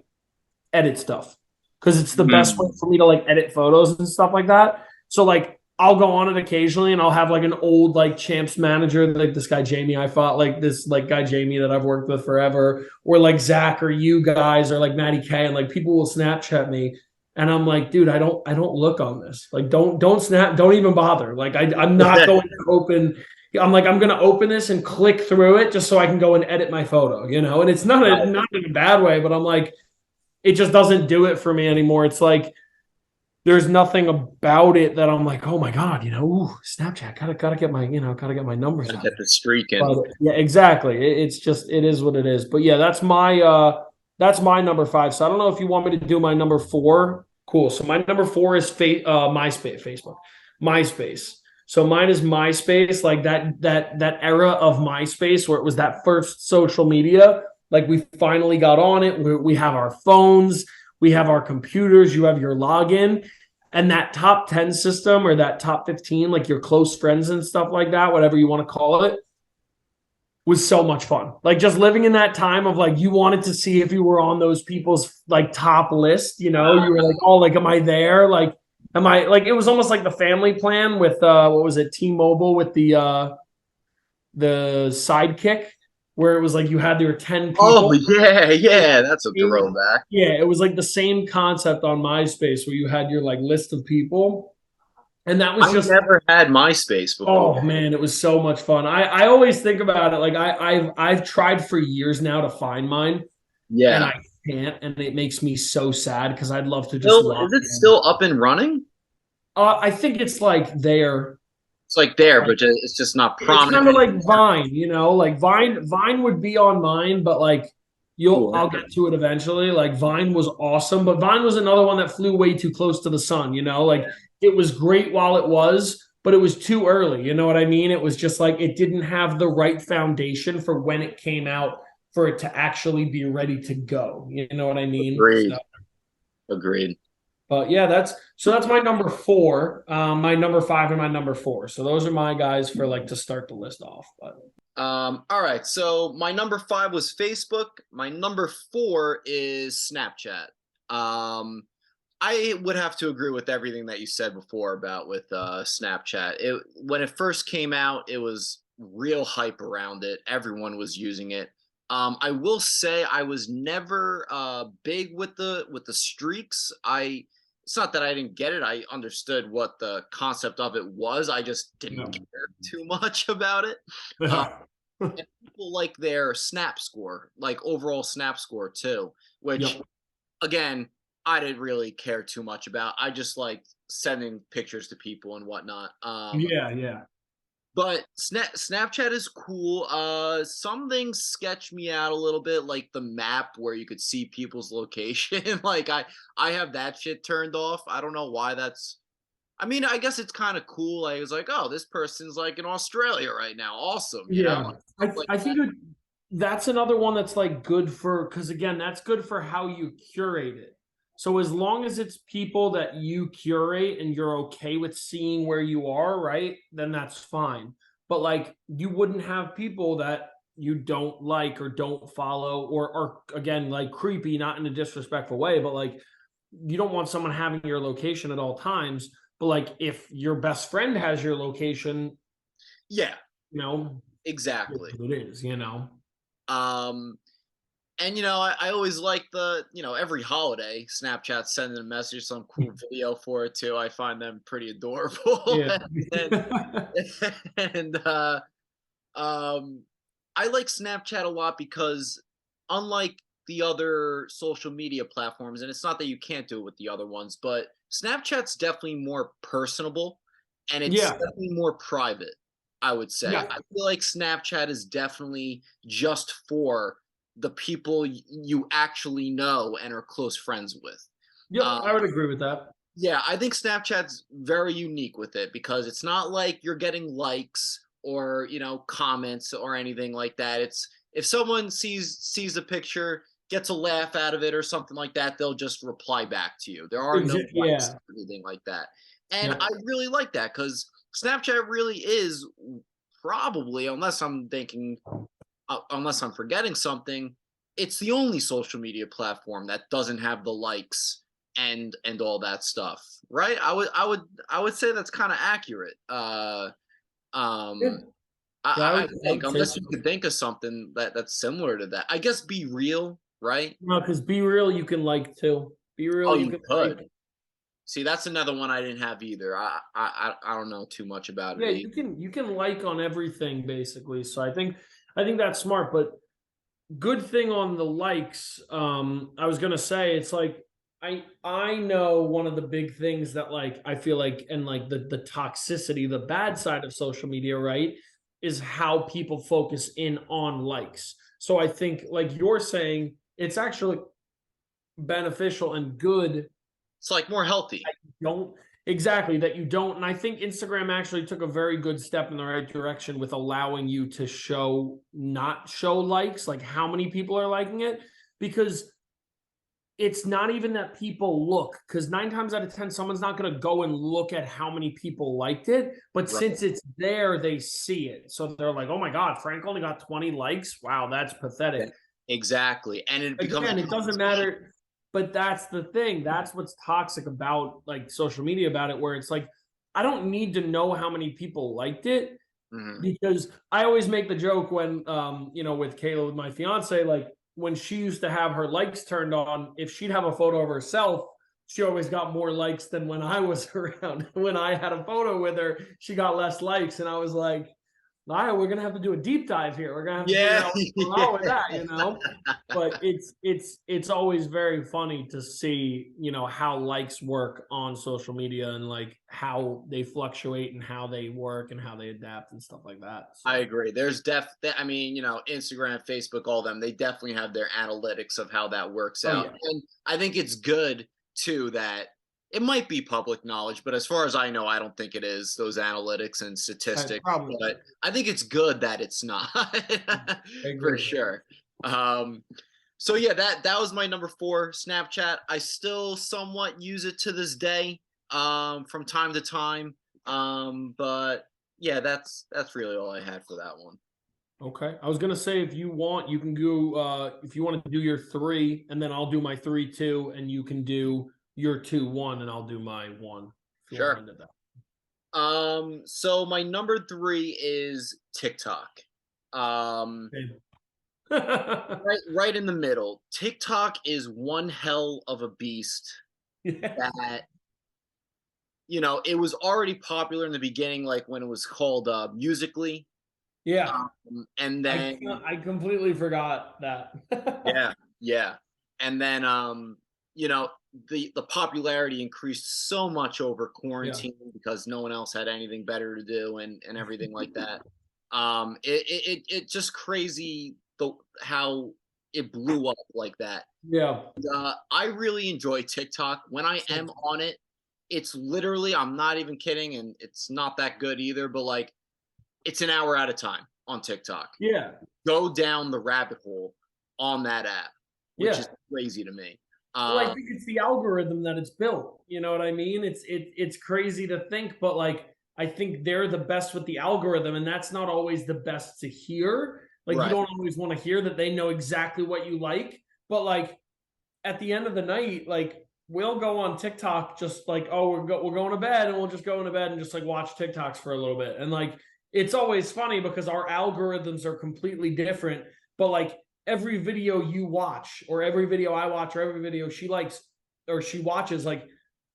B: edit stuff because it's the best way
A: Mm.
B: for me to like edit photos and stuff like that. So like I'll go on it occasionally and I'll have like an old like champs manager, like this guy Jamie I fought, like this like guy Jamie that I've worked with forever, or like Zach or you guys or like Maddie K, and like people will Snapchat me. And I'm like, dude, I don't look on this. Like, don't snap, don't even bother. Like, I'm not going to open. I'm like, I'm gonna open this and click through it just so I can go and edit my photo. And it's not in a bad way, but I'm like, it just doesn't do it for me anymore. It's like there's nothing about it that I'm like, oh my god, ooh, Snapchat, gotta get my, gotta get my numbers
A: Gotta
B: up.
A: get the streak in.
B: But yeah, exactly. It's just it is what it is. But yeah, that's my number five. So I don't know if you want me to do my number four. Cool. So my number four is MySpace, Facebook, MySpace. So mine is MySpace, like that era of MySpace where it was that first social media. Like we finally got on it. We have our phones, we have our computers. You have your login, and that top 10 system or that top 15, like your close friends and stuff like that, whatever you want to call it, was so much fun. Like just living in that time of like you wanted to see if you were on those people's like top list, you were like, oh, like am I there? Like am I like it was almost like the family plan with what was it, T-Mobile with the sidekick where it was like you had your 10
A: Oh
B: people.
A: yeah, yeah, that's a throwback.
B: Yeah, it was like the same concept on MySpace where you had your like list of people. And that was
A: I
B: just,
A: never had MySpace before.
B: oh man, it was so much fun. I always think about it like I've tried for years now to find mine, and
A: Yeah.
B: I can't, and it makes me so sad because I'd love to just
A: Still,
B: log
A: is it
B: in.
A: still up and running?
B: I think it's like there.
A: It's like there, but it's just not
B: It's
A: prominent
B: kind of like
A: anymore.
B: Vine, like Vine would be on mine, but like
A: Cool.
B: I'll get to it eventually. Like Vine was awesome, but Vine was another one that flew way too close to the sun. Like it was great while it was, but it was too early. You know what I mean? It was just like it didn't have the right foundation for when it came out for it to actually be ready to go. You know what I mean?
A: Agreed.
B: So,
A: Agreed.
B: but yeah, that's my number four, my number five, and my number four. So those are my guys for like to start the list off. But
A: All right. So my number five was Facebook. My number four is Snapchat. Um, I would have to agree with everything that you said before about with Snapchat. When it first came out, it was real hype around it. Everyone was using it. I will say I was never big with the streaks. It's not that I didn't get it. I understood what the concept of it was. I just didn't
B: yeah.
A: care too much about it. Uh, and people like their snap score, like overall snap score too, which
B: Yep.
A: again, I didn't really care too much about. I just like sending pictures to people and whatnot.
B: Yeah, yeah.
A: But Snapchat is cool. Some things sketch me out a little bit, like the map where you could see people's location. Like I have that shit turned off. I don't know why that's. I mean, I guess it's kind of cool. I was like, oh, this person's like in Australia right now. Awesome, you know,
B: Yeah. I
A: like
B: I think that's another one that's like good for because again, that's good for how you curate it. So as long as it's people that you curate and you're okay with seeing where you are, right? Then that's fine. But like you wouldn't have people that you don't like or don't follow or again like creepy, not in a disrespectful way, but like you don't want someone having your location at all times. But like if your best friend has your location,
A: yeah,
B: you know,
A: exactly.
B: it is.
A: Um, and I always like every holiday, Snapchat sending a message, some cool video for it too. I find them pretty adorable.
B: Yeah.
A: and and Um, I like Snapchat a lot because, unlike the other social media platforms, and it's not that you can't do it with the other ones, but Snapchat's definitely more personable and it's
B: Yeah,
A: definitely more private, I would say.
B: yeah,
A: I feel like Snapchat is definitely just for the people you actually know and are close friends with.
B: yep.
A: Um,
B: I would agree with that.
A: yeah, I think Snapchat's very unique with it because it's not like you're getting likes or, comments or anything like that. It's if someone sees a picture, gets a laugh out of it or something like that, they'll just reply back to you. There are no likes
B: Yeah,
A: or anything like that. And I
B: yep.
A: really like that because Snapchat really is probably, unless I'm forgetting something, it's the only social media platform that doesn't have the likes and all that stuff, right? I would say that's kind of accurate.
B: Yeah,
A: Um,
B: yeah,
A: I
B: I
A: think
B: would say
A: unless
B: so.
A: you could think of something that's similar to that. I guess Be Real, right?
B: No, because Be Real you can like too. Be Real
A: Oh,
B: you
A: you
B: can
A: could.
B: like.
A: See, that's another one I didn't have either. I don't know too much about it
B: Yeah,
A: either.
B: you can like on everything basically. So I think that's smart. But good thing on the likes. I was gonna say it's like I know one of the big things that like I feel like and like the toxicity, the bad side of social media, right, is how people focus in on likes. So I think like you're saying, it's actually beneficial and good.
A: It's like more healthy.
B: Don't exactly that you don't. And I think Instagram actually took a very good step in the right direction with allowing you to not show likes, like how many people are liking it, because it's not even that people look, because 9 times out of 10, someone's not going to go and look at how many people liked it. But
A: Right.
B: since it's there, they see it. So they're like, oh my God, Frank only got 20 likes. Wow, that's
A: Yeah.
B: pathetic.
A: Exactly. And it becomes a
B: Again, it doesn't
A: competition.
B: matter, but that's the thing. That's what's toxic about like social media about it, where it's like, I don't need to know how many people liked it,
A: Mhm.
B: because I always make the joke when, with Kayla, with my fiance, like when she used to have her likes turned on, if she'd have a photo of herself, she always got more likes than when I was around. When I had a photo with her, she got less likes. And I was like, all right, we're gonna have to do a deep dive here. We're gonna have to figure
A: Yeah.
B: out what's going on with that. But it's always very funny to see, how likes work on social media and like how they fluctuate and how they work and how they adapt and stuff like that.
A: I
B: So,
A: agree. I mean, Instagram, Facebook, all them, they definitely have their analytics of how that works
B: oh
A: out.
B: yeah,
A: And I think it's good too that it might be public knowledge, but as far as I know, I don't think it is those analytics and statistics.
B: probably
A: But
B: not.
A: I think it's good that it's not
B: I
A: for
B: agree.
A: sure. Um, so yeah, that was my number four, Snapchat. I still somewhat use it to this day, from time to time. But yeah, that's really all I had for that one.
B: Okay, I was gonna say if you want, you can go. If you want to do your three, and then I'll do my 3-2, and you can do your 2-1, and I'll do my one. If you want to
A: Sure.
B: end it that.
A: So my number three is TikTok. Um,
B: Okay.
A: right in the middle. TikTok is one hell of a beast
B: Yeah.
A: that, it was already popular in the beginning, like when it was called Musically.
B: Yeah.
A: And then
B: I completely forgot that.
A: yeah, yeah. And then you know, the popularity increased so much over
B: Yeah.
A: quarantine because no one else had anything better to do and everything like that. It just crazy how it blew up like that.
B: Yeah.
A: I really enjoy TikTok. When I am on it, it's literally, I'm not even kidding, and it's not that good either, but like it's an hour at a time on TikTok.
B: Yeah.
A: Go down the rabbit hole on that app, which is
B: Yeah.
A: crazy to me.
B: Well, I
A: Um,
B: think it's the algorithm that it's built. You know what I mean? It's crazy to think, but like I think they're the best with the algorithm, and that's not always the best to hear. Like you
A: right.
B: don't always want to hear that they know exactly what you like, but like at the end of the night, like we'll go on TikTok just like, oh, we're going to bed, and we'll just go into bed and just like watch TikToks for a little bit. And like it's always funny because our algorithms are completely different, but like every video you watch or every video I watch or every video she likes or she watches, like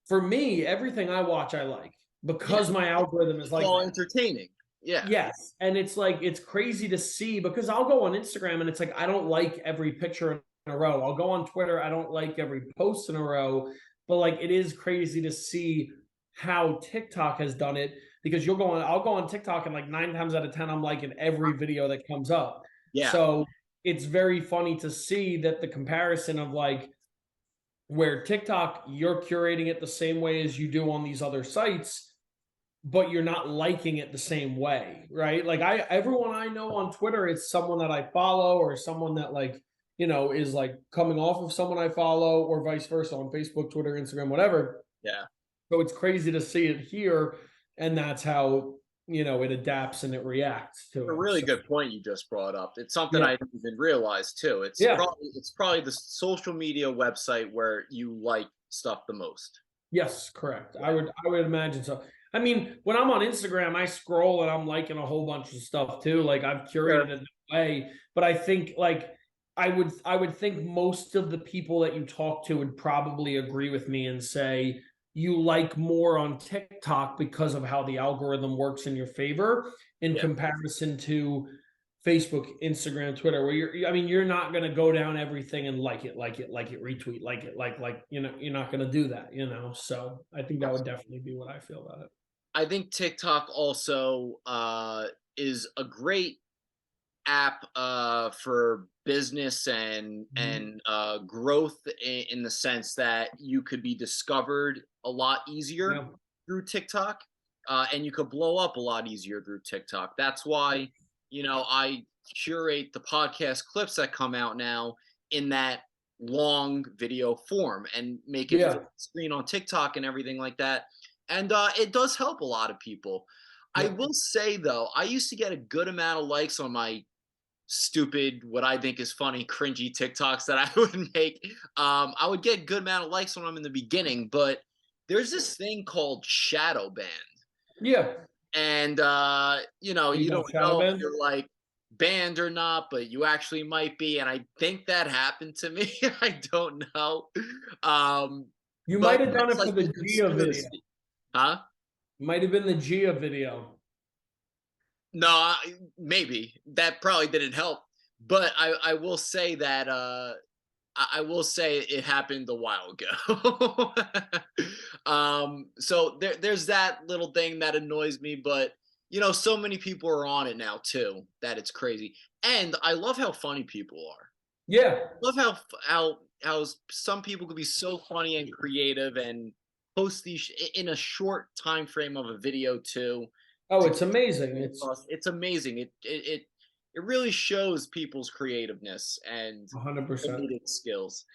B: for me, everything I watch I like
A: Yeah,
B: because my algorithm is
A: it's
B: like
A: all
B: that.
A: entertaining. Yeah.
B: Yes. And it's like, it's crazy to see because I'll go on Instagram and it's like, I don't like every picture in a row. I'll go on Twitter, I don't like every post in a row. But like, it is crazy to see how TikTok has done it because I'll go on TikTok and like 9 times out of 10, I'm liking every video that comes up.
A: Yeah.
B: So it's very funny to see that the comparison of like, where TikTok, you're curating it the same way as you do on these other sites, but you're not liking it the same way, right? Like everyone I know on Twitter, it's someone that I follow or someone that like, is like coming off of someone I follow or vice versa on Facebook, Twitter, Instagram, whatever.
A: Yeah.
B: So it's crazy to see it here. And that's how, it adapts and it reacts to
A: A
B: it.
A: really
B: So
A: good point you just brought up. It's something
B: yeah.
A: I didn't even realize too.
B: Yeah.
A: It's probably the social media website where you like stuff the most.
B: Yes, correct.
A: Yeah.
B: I would imagine so. I mean, when I'm on Instagram, I scroll and I'm liking a whole bunch of stuff too. Like I've
A: Sure.
B: curated it that way, but I think like I would think most of the people that you talk to would probably agree with me and say you like more on TikTok because of how the algorithm works in your favor in
A: Yeah.
B: comparison to Facebook, Instagram, Twitter, where I mean, you're not going to go down everything and retweet, you're not going to do that. So I think that would definitely be what I feel about it.
A: I think TikTok also is a great app for business
B: Mhm.
A: and growth in the sense that you could be discovered a lot easier
B: Yeah.
A: through TikTok, and you could blow up a lot easier through TikTok. That's why I curate the podcast clips that come out now in that long video form and make it
B: Yeah.
A: full screen on TikTok and everything like that. And it does help a lot of people. I
B: Yeah.
A: will say though, I used to get a good amount of likes on my stupid, what I think is funny, cringy TikToks that I would make. I would get a good amount of likes on them in the beginning, but there's this thing called shadow ban.
B: Yeah.
A: And
B: You
A: you
B: got
A: don't
B: shadow
A: know if
B: banned?
A: you're like banned or not, but you actually might be. And I think that happened to me. I don't know.
B: You might
A: But
B: have done
A: that's
B: it for
A: like
B: the
A: the
B: Gia video.
A: conspiracy. Huh?
B: Might have been the Gia video.
A: No, maybe that probably didn't help. But I will say that I will say it happened a while ago. So there's that little thing that annoys me, but so many people are on it now too that it's crazy. And I love how funny people are.
B: Yeah.
A: Love how some people could be so funny and creative and post these in a short time frame of a video too
B: Oh,
A: to
B: it's
A: get
B: amazing.
A: across. It's amazing. It really shows people's creativeness and
B: 100%.
A: comedic skills.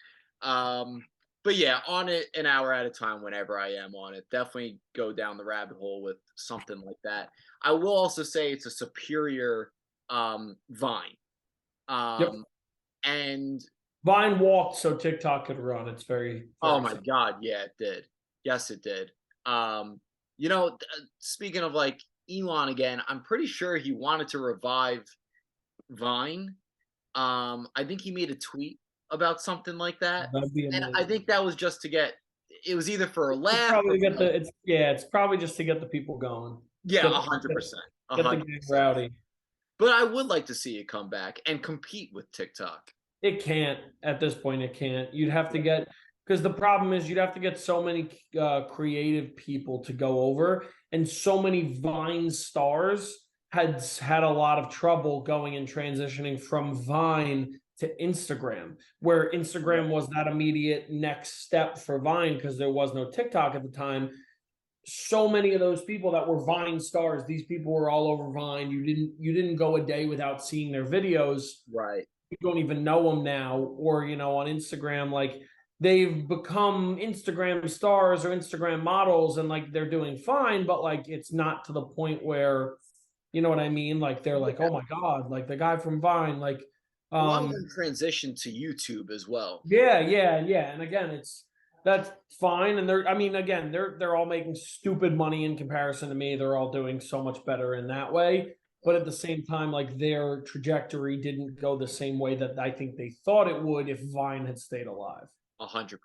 A: Um, but yeah, on it an hour at a time whenever I am on it. Definitely go down the rabbit hole with something like that. I will also say it's a superior Vine.
B: Yep.
A: Um, and
B: Vine walked so TikTok could run. It's very,
A: oh
B: very
A: my
B: sad.
A: God, yeah, it did. Yes, it did. Speaking of like Elon again, I'm pretty sure he wanted to revive Vine. I think he made a tweet about something like that,
B: That'd be
A: and I
B: amazing.
A: think that was just to get. It was either for a
B: It's
A: laugh
B: probably
A: or
B: to get
A: like,
B: it's probably just to get the people going.
A: yeah,
B: Get
A: 100%, a
B: get the
A: hundred
B: gang
A: percent.
B: rowdy.
A: But I would like to see it come back and compete with TikTok.
B: It can't at this point. It can't. You'd have to get because the problem is you'd have to get so many creative people to go over, and so many Vine stars had a lot of trouble going and transitioning from Vine to Instagram, where
A: Yeah.
B: Instagram was that immediate next step for Vine because there was no TikTok at the time. So many of those people that were Vine stars, these people were all over Vine. You didn't go a day without seeing their videos.
A: Right.
B: You don't even know them now, or on Instagram, like they've become Instagram stars or Instagram models, and like they're doing fine, but like it's not to the point where you know what I mean. Like they're like,
A: Yeah.
B: oh my god, like the guy from Vine, like
A: A lot of
B: um,
A: them transitioned to YouTube as well.
B: yeah. And again, that's fine. And I mean, again, they're all making stupid money in comparison to me. They're all doing so much better in that way. But at the same time, like their trajectory didn't go the same way that I think they thought it would if Vine had stayed alive.
A: 100%.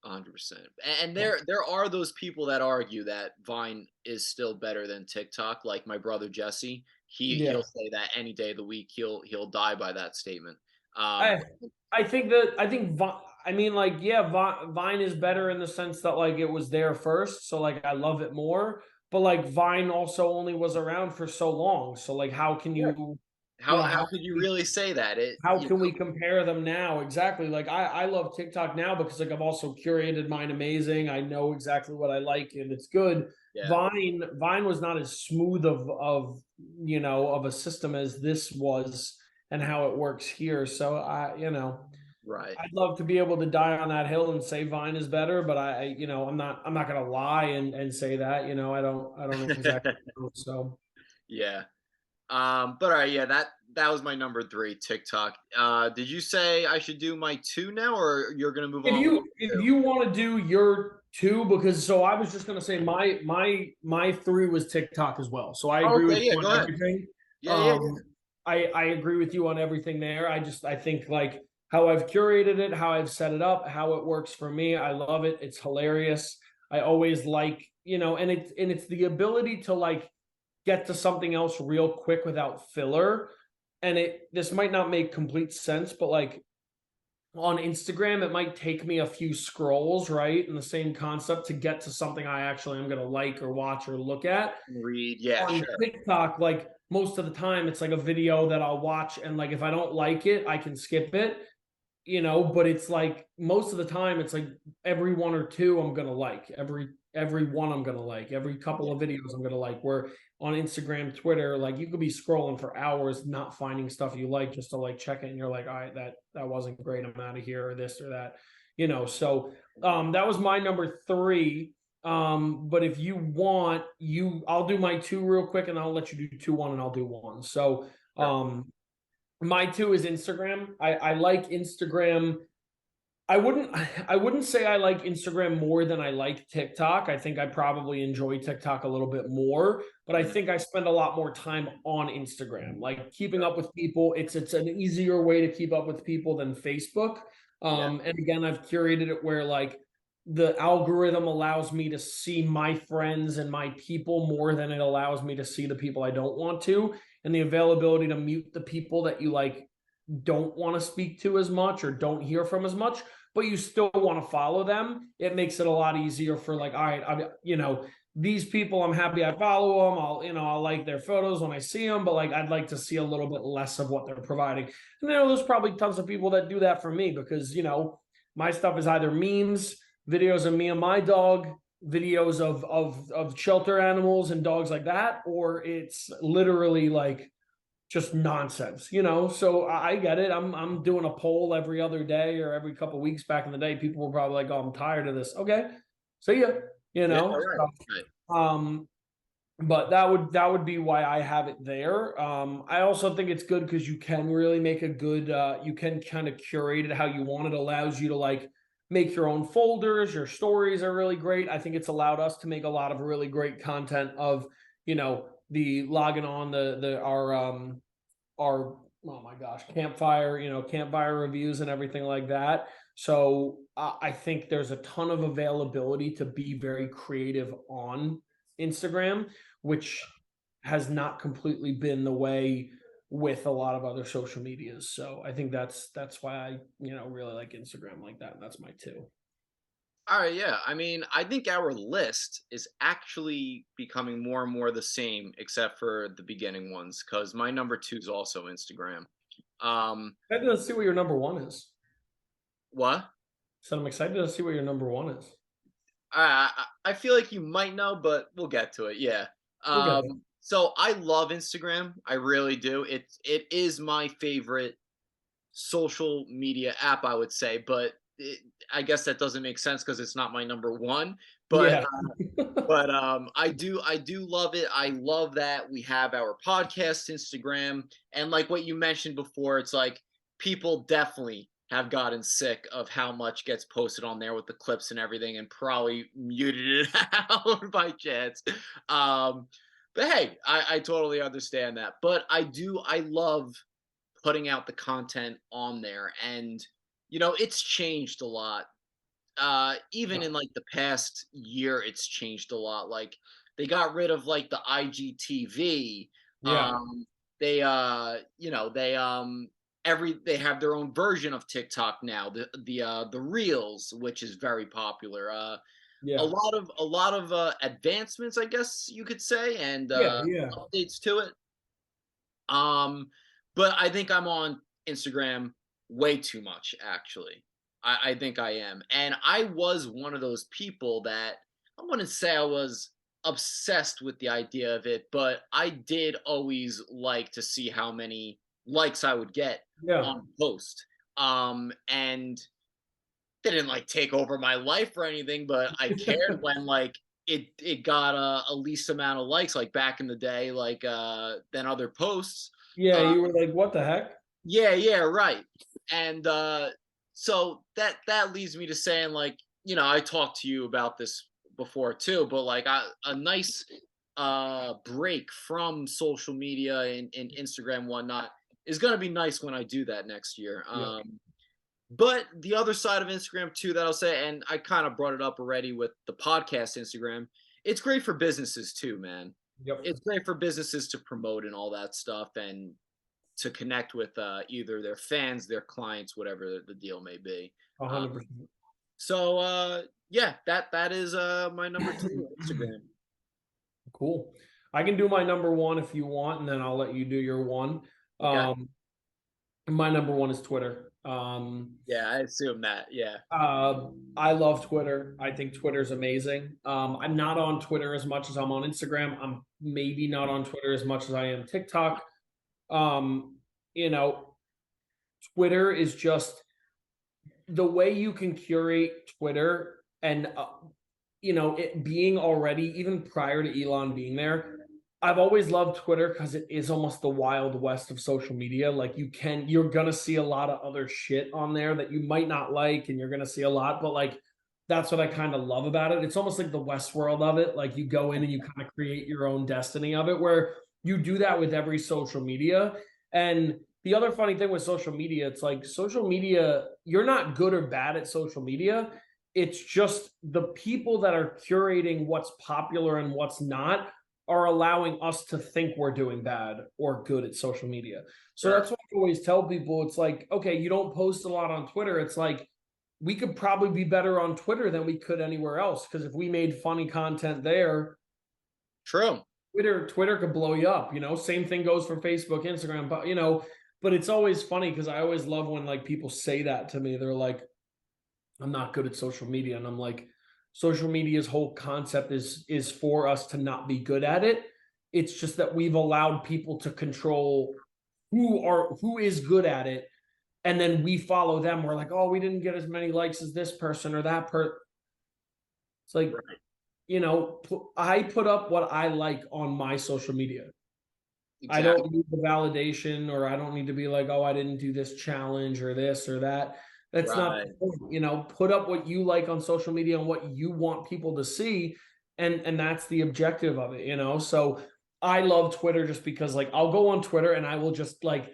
A: 100%. And there are those people that argue that Vine is still better than TikTok, like my brother Jesse. He'll
B: Yeah.
A: say that any day of the week. He'll die by that statement. Um,
B: I I mean, like, yeah, Vine is better in the sense that like it was there first, so like I love it more. But like Vine also only was around for so long, so like how can
A: yeah.
B: you know,
A: How could you really say that?
B: how can we compare them now? Exactly. Like I love TikTok now because like I've also curated mine amazing. I know exactly what I like and it's good.
A: yeah,
B: Vine was not as smooth of of a system as this was and how it works here. So
A: right.
B: I'd love to be able to die on that hill and say Vine is better, but I'm not gonna lie and say that. I don't know exactly. So
A: Yeah. But all right, yeah, that was my number three, TikTok. Did you say I should do my two now, or you're gonna move on with
B: if
A: two?
B: you want to do your two, because so I was just gonna say my three was TikTok as well. So I
A: Oh,
B: agree with
A: okay, yeah,
B: you on
A: go ahead.
B: everything.
A: Yeah, yeah,
B: Um,
A: yeah.
B: I agree with you on everything there. I think like how I've curated it, how I've set it up, how it works for me. I love it. It's hilarious. I always like, and it's the ability to like get to something else real quick without filler. And this might not make complete sense, but like on Instagram, it might take me a few scrolls, right? And the same concept to get to something I actually am going to like or watch or look at.
A: Read, yeah,
B: On
A: sure.
B: TikTok, like most of the time, it's like a video that I'll watch. And like if I don't like it, I can skip it, but it's like most of the time it's like every one or two I'm gonna like every one I'm gonna like every couple
A: Yeah,
B: of videos I'm gonna like where on Instagram, Twitter, like you could be scrolling for hours not finding stuff you like just to like check it and you're like, all right, that wasn't great, I'm out of here, or this or that. So that was my number three. But if you want, I'll do my two real quick and I'll let you do two one and I'll do one. So
A: sure.
B: my two is Instagram. I like Instagram. I wouldn't say I like Instagram more than I like TikTok. I think I probably enjoy TikTok a little bit more, but I
A: Mhm,
B: think I spend a lot more time on Instagram. Like keeping
A: sure.
B: up with people, it's an easier way to keep up with people than Facebook.
A: Yeah,
B: And again, I've curated it where like the algorithm allows me to see my friends and my people more than it allows me to see the people I don't want to, and the availability to mute the people that you like don't want to speak to as much or don't hear from as much, but you still want to follow them. It makes it a lot easier for like, all right, these people, I'm happy I follow them. I'll like their photos when I see them, but like, I'd like to see a little bit less of what they're providing. And there's probably tons of people that do that for me because, my stuff is either memes, videos of me and my dog, videos of shelter animals and dogs like that, or it's literally like just nonsense, So I get it. I'm doing a poll every other day or every couple of weeks. Back in the day, people were probably like, "Oh, I'm tired of this." Okay, see ya. You
A: yeah,
B: know.
A: right, right.
B: Um, but that would be why I have it there. I also think it's good because you can really make a good. You can kind of curate it how you want. It allows you to like make your own folders. Your stories are really great. I think it's allowed us to make a lot of really great content of the logging on our oh my gosh, campfire reviews and everything like that. So I think there's a ton of availability to be very creative on Instagram, which has not completely been the way with a lot of other social medias. So I think that's why I really like Instagram like that. And that's my two.
A: All right, yeah. I mean, I think our list is actually becoming more and more the same, except for the beginning ones, because my number two is also Instagram. Um,
B: Excited to see what your number one is.
A: what?
B: So I'm excited to see what your number one is.
A: I feel like you might know, but we'll get to it. Yeah.
B: We'll get there.
A: So I love Instagram. I really do. It is my favorite social media app, I would say, but I guess that doesn't make sense because it's not my number one. But
B: Yeah.
A: I do love it. I love that we have our podcast Instagram, and like what you mentioned before, it's like people definitely have gotten sick of how much gets posted on there with the clips and everything, and probably muted it out by chance. Um, but hey, I totally understand that. But I love putting out the content on there, and it's changed a lot even
B: Yeah.
A: in like the past year, it's changed a lot. Like they got rid of like the IGTV.
B: Yeah.
A: They they have their own version of TikTok now. The Reels, which is very popular.
B: Yeah.
A: A lot of advancements, I guess you could say, and
B: Yeah. Yeah.
A: updates to it. Um, but I think I'm on Instagram way too much, actually. I think I am. And I was one of those people that I wouldn't say I was obsessed with the idea of it, but I did always like to see how many likes I would get
B: Yeah.
A: on a post. And they didn't like take over my life or anything, but I cared when like it got a least amount of likes, like back in the day, like than other posts.
B: Yeah.
A: Uh,
B: You were like, what the heck?
A: yeah, yeah, right. And so that leads me to saying like, I talked to you about this before too, but like a nice break from social media and Instagram and whatnot is gonna be nice when I do that next year.
B: Yeah.
A: But the other side of Instagram too that I'll say, and I kind of brought it up already with the podcast Instagram, it's great for businesses too, man.
B: Yep.
A: It's great for businesses to promote and all that stuff and to connect with either their fans, their clients, whatever the deal may be. Uh,
B: 100%.
A: yeah, that is my number two on Instagram.
B: Cool. I can do my number one if you want, and then I'll let you do your one.
A: Okay.
B: Um, my number one is Twitter.
A: Yeah, I assume that. Yeah.
B: I love Twitter. I think Twitter's amazing. I'm not on Twitter as much as I'm on Instagram. I'm maybe not on Twitter as much as I am TikTok. Um, you know, Twitter is just the way you can curate Twitter and it being already even prior to Elon being there. I've always loved Twitter because it is almost the wild west of social media. Like you're gonna see a lot of other shit on there that you might not like, and you're gonna see a lot, but like that's what I kind of love about it. It's almost like the West world of it. Like you go in and you kind of create your own destiny of it, where you do that with every social media. And the other funny thing with social media, it's like social media, you're not good or bad at social media. It's just the people that are curating what's popular and what's not are allowing us to think we're doing bad or good at social media. So
A: Sure.
B: that's what I always tell people. It's like, okay, you don't post a lot on Twitter. It's like, we could probably be better on Twitter than we could anywhere else. Because if we made funny content there,
A: True.
B: Twitter could blow you up. Same thing goes for Facebook, Instagram, but it's always funny because I always love when like people say that to me. They're like, I'm not good at social media. And I'm like, social media's whole concept is for us to not be good at it. It's just that we've allowed people to control who is good at it. And then we follow them. We're like, oh, we didn't get as many likes as this person or that person. It's like,
A: Right.
B: I put up what I like on my social media. I
A: Exactly.
B: don't need the validation, or I don't need to be like, oh, I didn't do this challenge or this or that. That's not
A: Right.
B: the point. Put up what you like on social media and what you want people to see. And that's the objective of it. So I love Twitter just because like I'll go on Twitter and I will just like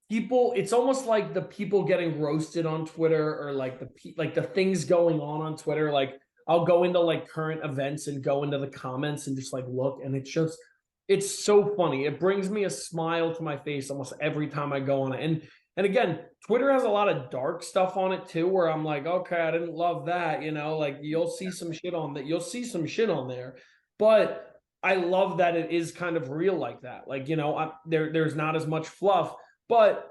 B: people, it's almost like the people getting roasted on Twitter or like the things going on Twitter. Like I'll go into like current events and go into the comments and just like look, and it's so funny. It brings me a smile to my face almost every time I go on it. And again, Twitter has a lot of dark stuff on it too, where I'm like, okay, I didn't love that. Like you'll see some shit on that. You'll see some shit on there, but I love that it is kind of real like that. Like there's not as much fluff, but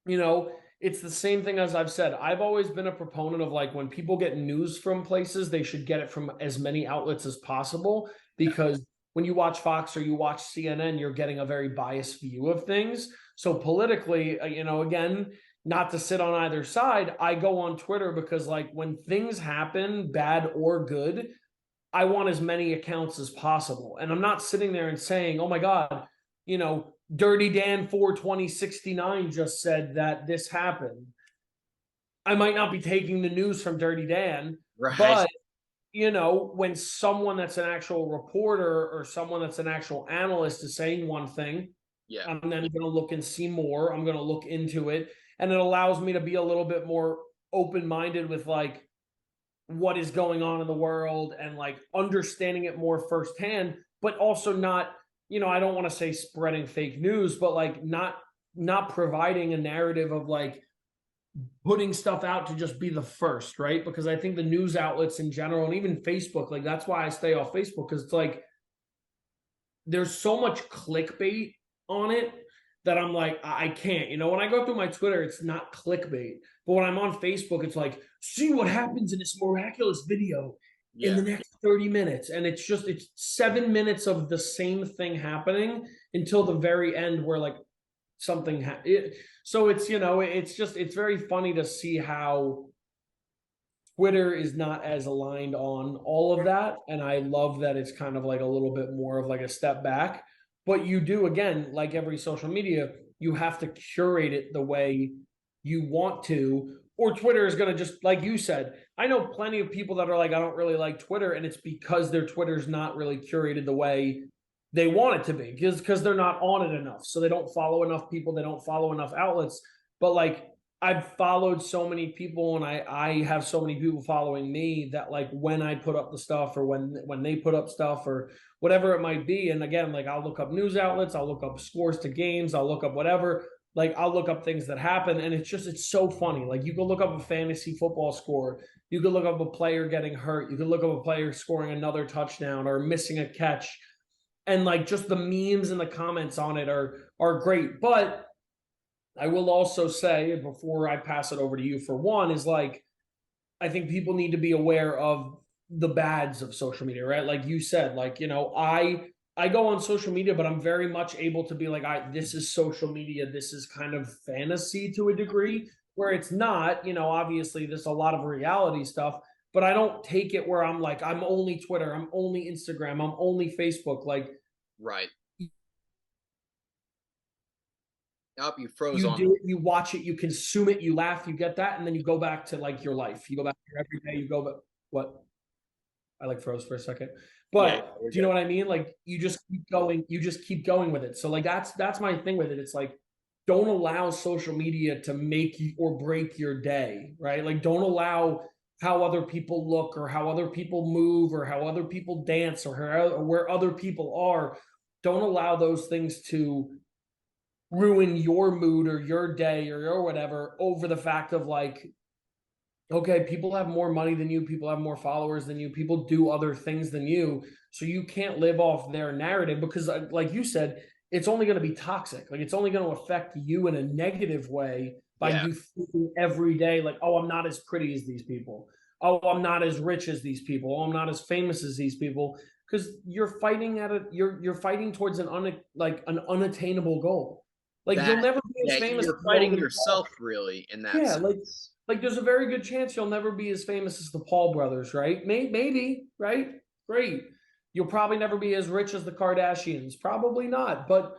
B: it's the same thing as I've said. I've always been a proponent of like when people get news from places, they should get it from as many outlets as possible because when you watch Fox or you watch CNN, you're getting a very biased view of things. So politically, again, not to sit on either side, I go on Twitter because like when things happen, bad or good, I want as many accounts as possible. And I'm not sitting there and saying, oh my God, Dirty Dan 42069 just said that this happened. I might not be taking the news from Dirty Dan,
A: Right.
B: but when someone that's an actual reporter or someone that's an actual analyst is saying one thing,
A: Yeah.
B: I'm then going to look and see more. I'm going to look into it. And it allows me to be a little bit more open minded with like, what is going on in the world and like understanding it more firsthand, but also not, I don't want to say spreading fake news, but like not providing a narrative of like putting stuff out to just be the first, right? Because I think the news outlets in general and even Facebook, like that's why I stay off Facebook because it's like there's so much clickbait on it that I'm like, I can't. When I go through my Twitter, it's not clickbait. But when I'm on Facebook, it's like, see what happens in this miraculous video in the
A: Yeah.
B: next 30 minutes. And it's 7 minutes of the same thing happening until the very end where like something so it's very funny to see how Twitter is not as aligned on all of that. And I love that it's kind of like a little bit more of like a step back. But you do, again, like every social media, you have to curate it the way you want to. Or Twitter is going to just, like you said, I know plenty of people that are like, I don't really like Twitter. And it's because their Twitter's not really curated the way they want it to be because they're not on it enough. So they don't follow enough people, they don't follow enough outlets. But like I've followed so many people and I have so many people following me that like when I put up the stuff or when they put up stuff or whatever it might be. And again, like I'll look up news outlets, I'll look up scores to games, I'll look up whatever. Like I'll look up things that happen and it's so funny. Like you can look up a fantasy football score, you could look up a player getting hurt, you could look up a player scoring another touchdown or missing a catch. And like just the memes and the comments on it are great. But I will also say before I pass it over to you for one is like I think people need to be aware of the bads of social media, right? Like you said, like I go on social media, but I'm very much able to be like, this is social media, this is kind of fantasy to a degree, where it's not, obviously there's a lot of reality stuff, but I don't take it where I'm like, I'm only Twitter, I'm only Instagram, I'm only Facebook. Like
A: Right. Up, you froze
B: you
A: on
B: do
A: me.
B: it, you watch it, you consume it, you laugh, you get that, and then you go back to like your life. You go back to your everyday, you go, but what? I like froze for a second.
A: Yeah, yeah,
B: But
A: we're
B: do you know
A: good.
B: what I mean? Like you just keep going with it. So like that's my thing with it. It's like don't allow social media to make you or break your day, right? Like don't allow how other people look or how other people move or how other people dance or where other people are. Don't allow those things to ruin your mood or your day or your whatever over the fact of like okay, people have more money than you, people have more followers than you, people do other things than you, so you can't live off their narrative because like you said, it's only going to be toxic. Like it's only going to affect you in a negative way by
A: Yeah,
B: you thinking every day like, oh, I'm not as pretty as these people, oh, I'm not as rich as these people, oh, I'm not as famous as these people, because you're fighting at you're fighting towards like an unattainable goal. Like you'll
A: that
B: never be as
A: yeah,
B: famous
A: you're
B: as
A: fighting
B: Logan Paul.
A: yourself really in that
B: Yeah,
A: sense.
B: like there's a very good chance you'll never be as famous as the Paul brothers, right? Maybe, right? Great. You'll probably never be as rich as the Kardashians. Probably not. But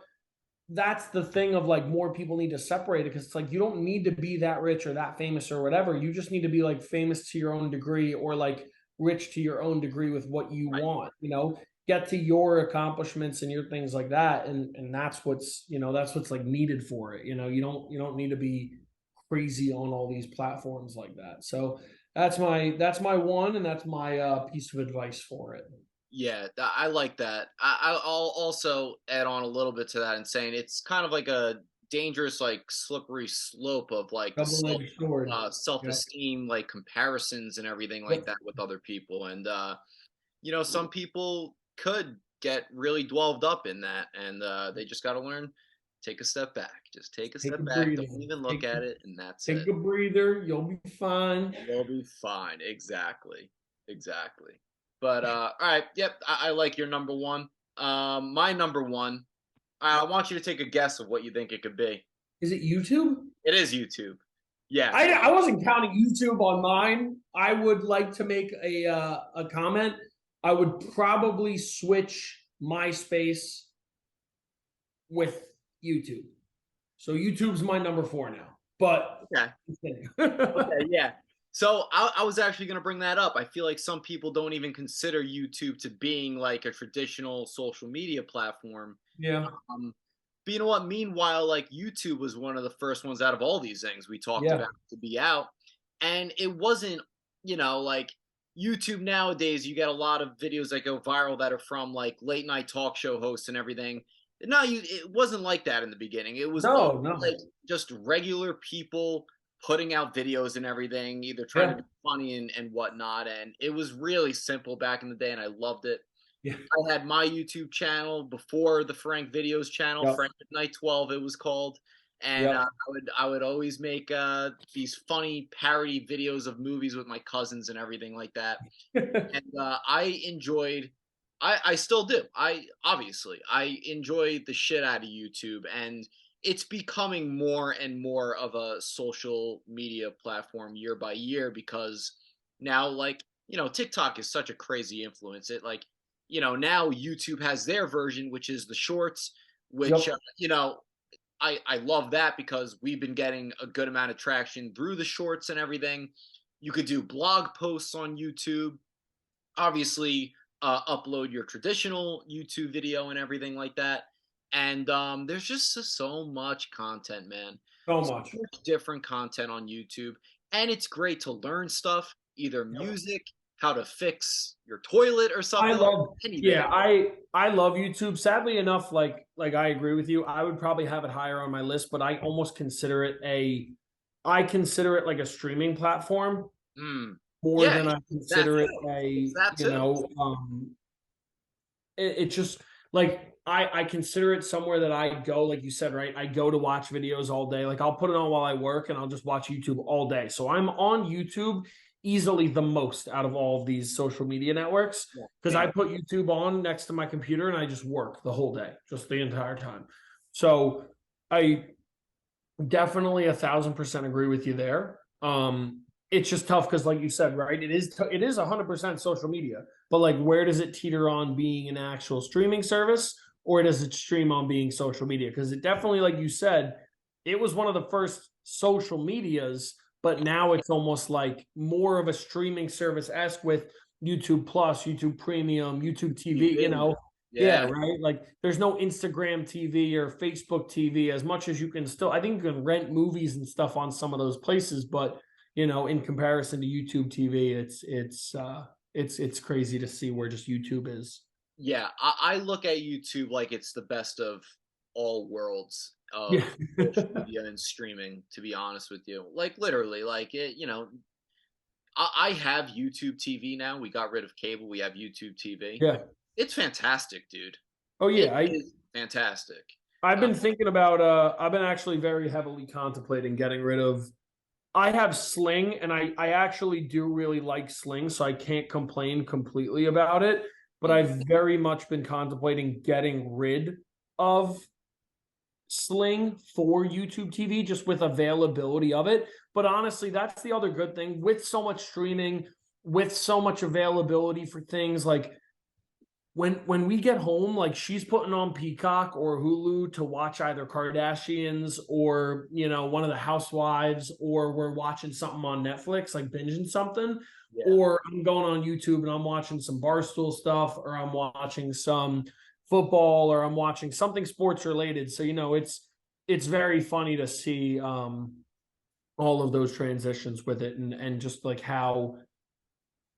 B: that's the thing of like more people need to separate it because it's like you don't need to be that rich or that famous or whatever. You just need to be like famous to your own degree or like rich to your own degree with what you
A: Right.
B: want, get to your accomplishments and your things like that. And that's what's like needed for it. You don't need to be crazy on all these platforms like that. So that's my one and that's my piece of advice for it.
A: Yeah, I like that. I'll also add on a little bit to that and saying it's kind of like a dangerous, like slippery slope of like the
B: Double-edged sword.
A: self
B: Yep.
A: esteem, like comparisons and everything like
B: Yep.
A: that with other people. And some people could get really dwelled up in that, and they just got to learn, take a step back. Just take a
B: Take
A: step
B: a
A: back.
B: breather.
A: Don't even look
B: Take
A: at it, and that's
B: take
A: it.
B: a breather. You'll be fine.
A: You'll be fine. Exactly. Exactly. But all right, yep, I like your number one. My number one, I want you to take a guess of what you think it could be.
B: Is it YouTube?
A: It is YouTube. Yes.
B: I wasn't counting YouTube on mine. I would like to make a comment. I would probably switch MySpace with YouTube. So YouTube's my number four now. But
A: Okay. Okay. Yeah. So I was actually going to bring that up. I feel like some people don't even consider YouTube to being like a traditional social media platform.
B: yeah,
A: Um, but you know what? Meanwhile, like YouTube was one of the first ones out of all these things we talked
B: yeah,
A: about to be out, and it wasn't, like YouTube nowadays, you get a lot of videos that go viral that are from like late night talk show hosts and everything. No, it wasn't like that in the beginning. It was all
B: No, no.
A: like just regular people putting out videos and everything, either trying to
B: Yeah.
A: be funny and whatnot. And it was really simple back in the day, and I loved it.
B: Yeah.
A: I had my YouTube channel before the Frank Videos channel,
B: Yep.
A: Frank at Night 12 it was called. And
B: Yep.
A: I would always make these funny parody videos of movies with my cousins and everything like that. And I enjoyed, I still do. I enjoy the shit out of YouTube, and it's becoming more and more of a social media platform year by year because now, like, TikTok is such a crazy influence. It like, now YouTube has their version, which is the shorts, which,
B: Yep.
A: I love that because we've been getting a good amount of traction through the shorts and everything. You could do blog posts on YouTube, obviously upload your traditional YouTube video and everything like that. And there's just so much content, man.
B: So
A: So
B: much.
A: much different content on YouTube. And it's great to learn stuff, either
B: Yep.
A: music, how to fix your toilet or
B: I
A: something like
B: love,
A: anything.
B: yeah, I love YouTube. Sadly enough, like I agree with you. I would probably have it higher on my list, but I almost consider it I consider it like a streaming platform
A: Mm.
B: more
A: Yeah,
B: than I
A: it's that
B: consider it
A: too. It's
B: a,
A: that too.
B: it just like I consider it somewhere that I go, like you said, right? I go to watch videos all day. Like I'll put it on while I work and I'll just watch YouTube all day. So I'm on YouTube easily the most out of all of these social media networks
A: Yeah,
B: because I
A: same.
B: put YouTube on next to my computer and I just work the whole day, just the entire time. So I definitely 1,000% agree with you there. It's just tough because, like you said, right? It is 100% social media, but like, where does it teeter on being an actual streaming service, or does it stream on being social media? Because it definitely, like you said, it was one of the first social medias, but now it's almost like more of a streaming service esque with YouTube Plus, YouTube Premium, YouTube TV.
A: TV.
B: Yeah,
A: Yeah.
B: right. Like there's no Instagram TV or Facebook TV as much as you can still, I think you can rent movies and stuff on some of those places, but in comparison to YouTube TV, it's crazy to see where just YouTube is.
A: Yeah, I look at YouTube like it's the best of all worlds
B: Yeah.
A: of social media and streaming, to be honest with you. Like literally, like I have YouTube TV now. We got rid of cable. We have YouTube TV.
B: Yeah.
A: It's fantastic, dude.
B: Oh
A: It
B: yeah.
A: is fantastic.
B: I've
A: Uh,
B: been thinking about I've been actually very heavily contemplating getting rid of I have Sling and I actually do really like Sling, so I can't complain completely about it. But
A: mm,
B: I've very much been contemplating getting rid of Sling for YouTube TV just with availability of it. But honestly, that's the other good thing with so much streaming, with so much availability for things like when we get home, like she's putting on Peacock or Hulu to watch either Kardashians or one of the Housewives, or we're watching something on Netflix, like binging something,
A: yeah,
B: or I'm going on YouTube and I'm watching some Barstool stuff, or I'm watching some football, or I'm watching something sports related. So it's very funny to see all of those transitions with it, and just like how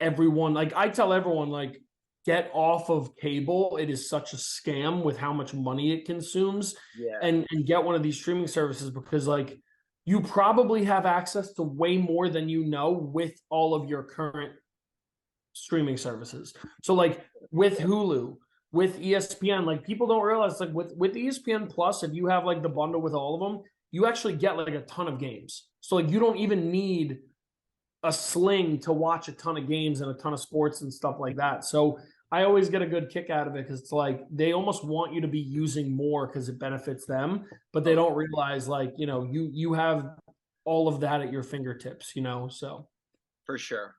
B: everyone, like I tell everyone, like get off of cable. It is such a scam with how much money it consumes,
A: yeah,
B: and get one of these streaming services because like you probably have access to way more than with all of your current streaming services. So like with Hulu, with ESPN, like people don't realize like with ESPN Plus, if you have like the bundle with all of them, you actually get like a ton of games. So like you don't even need a Sling to watch a ton of games and a ton of sports and stuff like that. So I always get a good kick out of it because it's like they almost want you to be using more because it benefits them, but they
A: oh,
B: don't realize like you have all of that at your fingertips. So
A: for sure.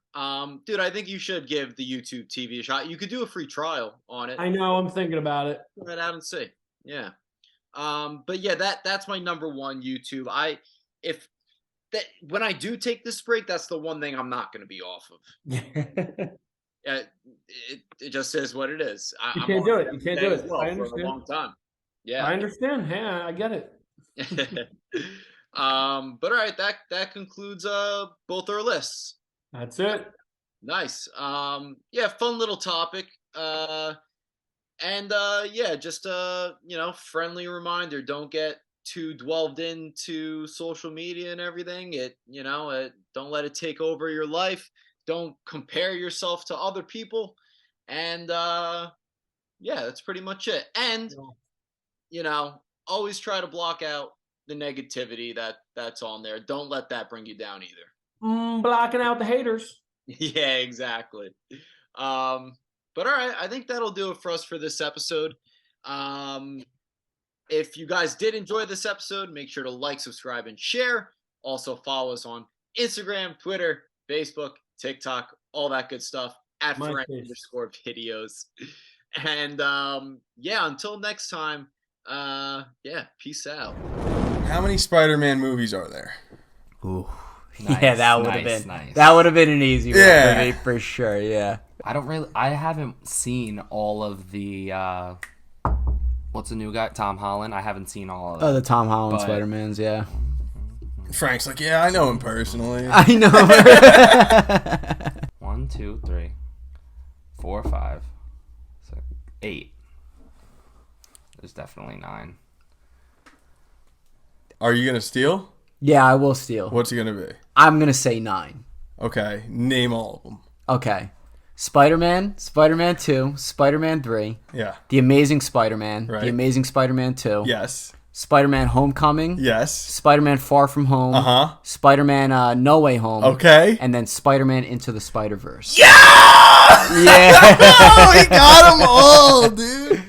A: Dude, I think you should give the YouTube TV a shot. You could do a free trial on it.
B: I know I'm thinking about it.
A: Try it out and see. Yeah. But yeah, that's my number one YouTube. I if that when I do take this break, that's the one thing I'm not going to be off of.
B: You
A: It just is what it is. I'm
B: can't
A: on
B: do
A: it
B: it. You
A: every
B: can't
A: day
B: do
A: as
B: it.
A: well
B: I
A: for a
B: understand.
A: long time.
B: I
A: Yeah.
B: understand. Yeah, I get it.
A: But all right, that concludes both our lists.
B: That's it.
A: Nice. Yeah, fun little topic. Yeah, just friendly reminder, don't get too dwelled into social media and everything. Don't let it take over your life. Don't compare yourself to other people. And yeah, that's pretty much it. And, always try to block out the negativity that's on there. Don't let that bring you down either.
B: Blocking out the haters.
A: Yeah, exactly. But all right, I think that'll do it for us for this episode. If you guys did enjoy this episode, make sure to like, subscribe, and share. Also, follow us on Instagram, Twitter, Facebook, TikTok, all that good stuff at @Frank_videos. And yeah, until next time, yeah, peace out.
C: How many Spider-Man movies are there?
D: Ooh.
E: Nice,
D: Yeah, that would have
E: nice,
D: been
E: nice.
D: that would have been an easy one
C: Yeah.
D: for me for sure. Yeah.
E: I haven't seen all of the what's the new guy? Tom Holland. I haven't seen all of that.
D: Oh, the Tom Holland
E: But-
D: Spider-Mans. Yeah.
C: Frank's like, yeah, I know him personally.
D: I know.
E: 1, 2, 3, 4, 5, 6, 8. There's definitely 9.
C: Are you gonna steal?
D: Yeah, I will steal.
C: What's it gonna be?
D: I'm gonna say 9.
C: Okay, name all of them.
D: Okay. Spider-Man, Spider-Man 2, Spider-Man 3,
C: Yeah.
D: The Amazing Spider-Man,
C: Right.
D: The Amazing Spider-Man 2,
C: Yes.
D: Spider-Man Homecoming,
C: Yes.
D: Spider-Man Far From Home,
C: Uh-huh.
D: Spider-Man No Way Home,
C: Okay.
D: and then Spider-Man Into the Spider-Verse.
C: Yeah!
D: Yeah.
C: Oh, he got them all, dude.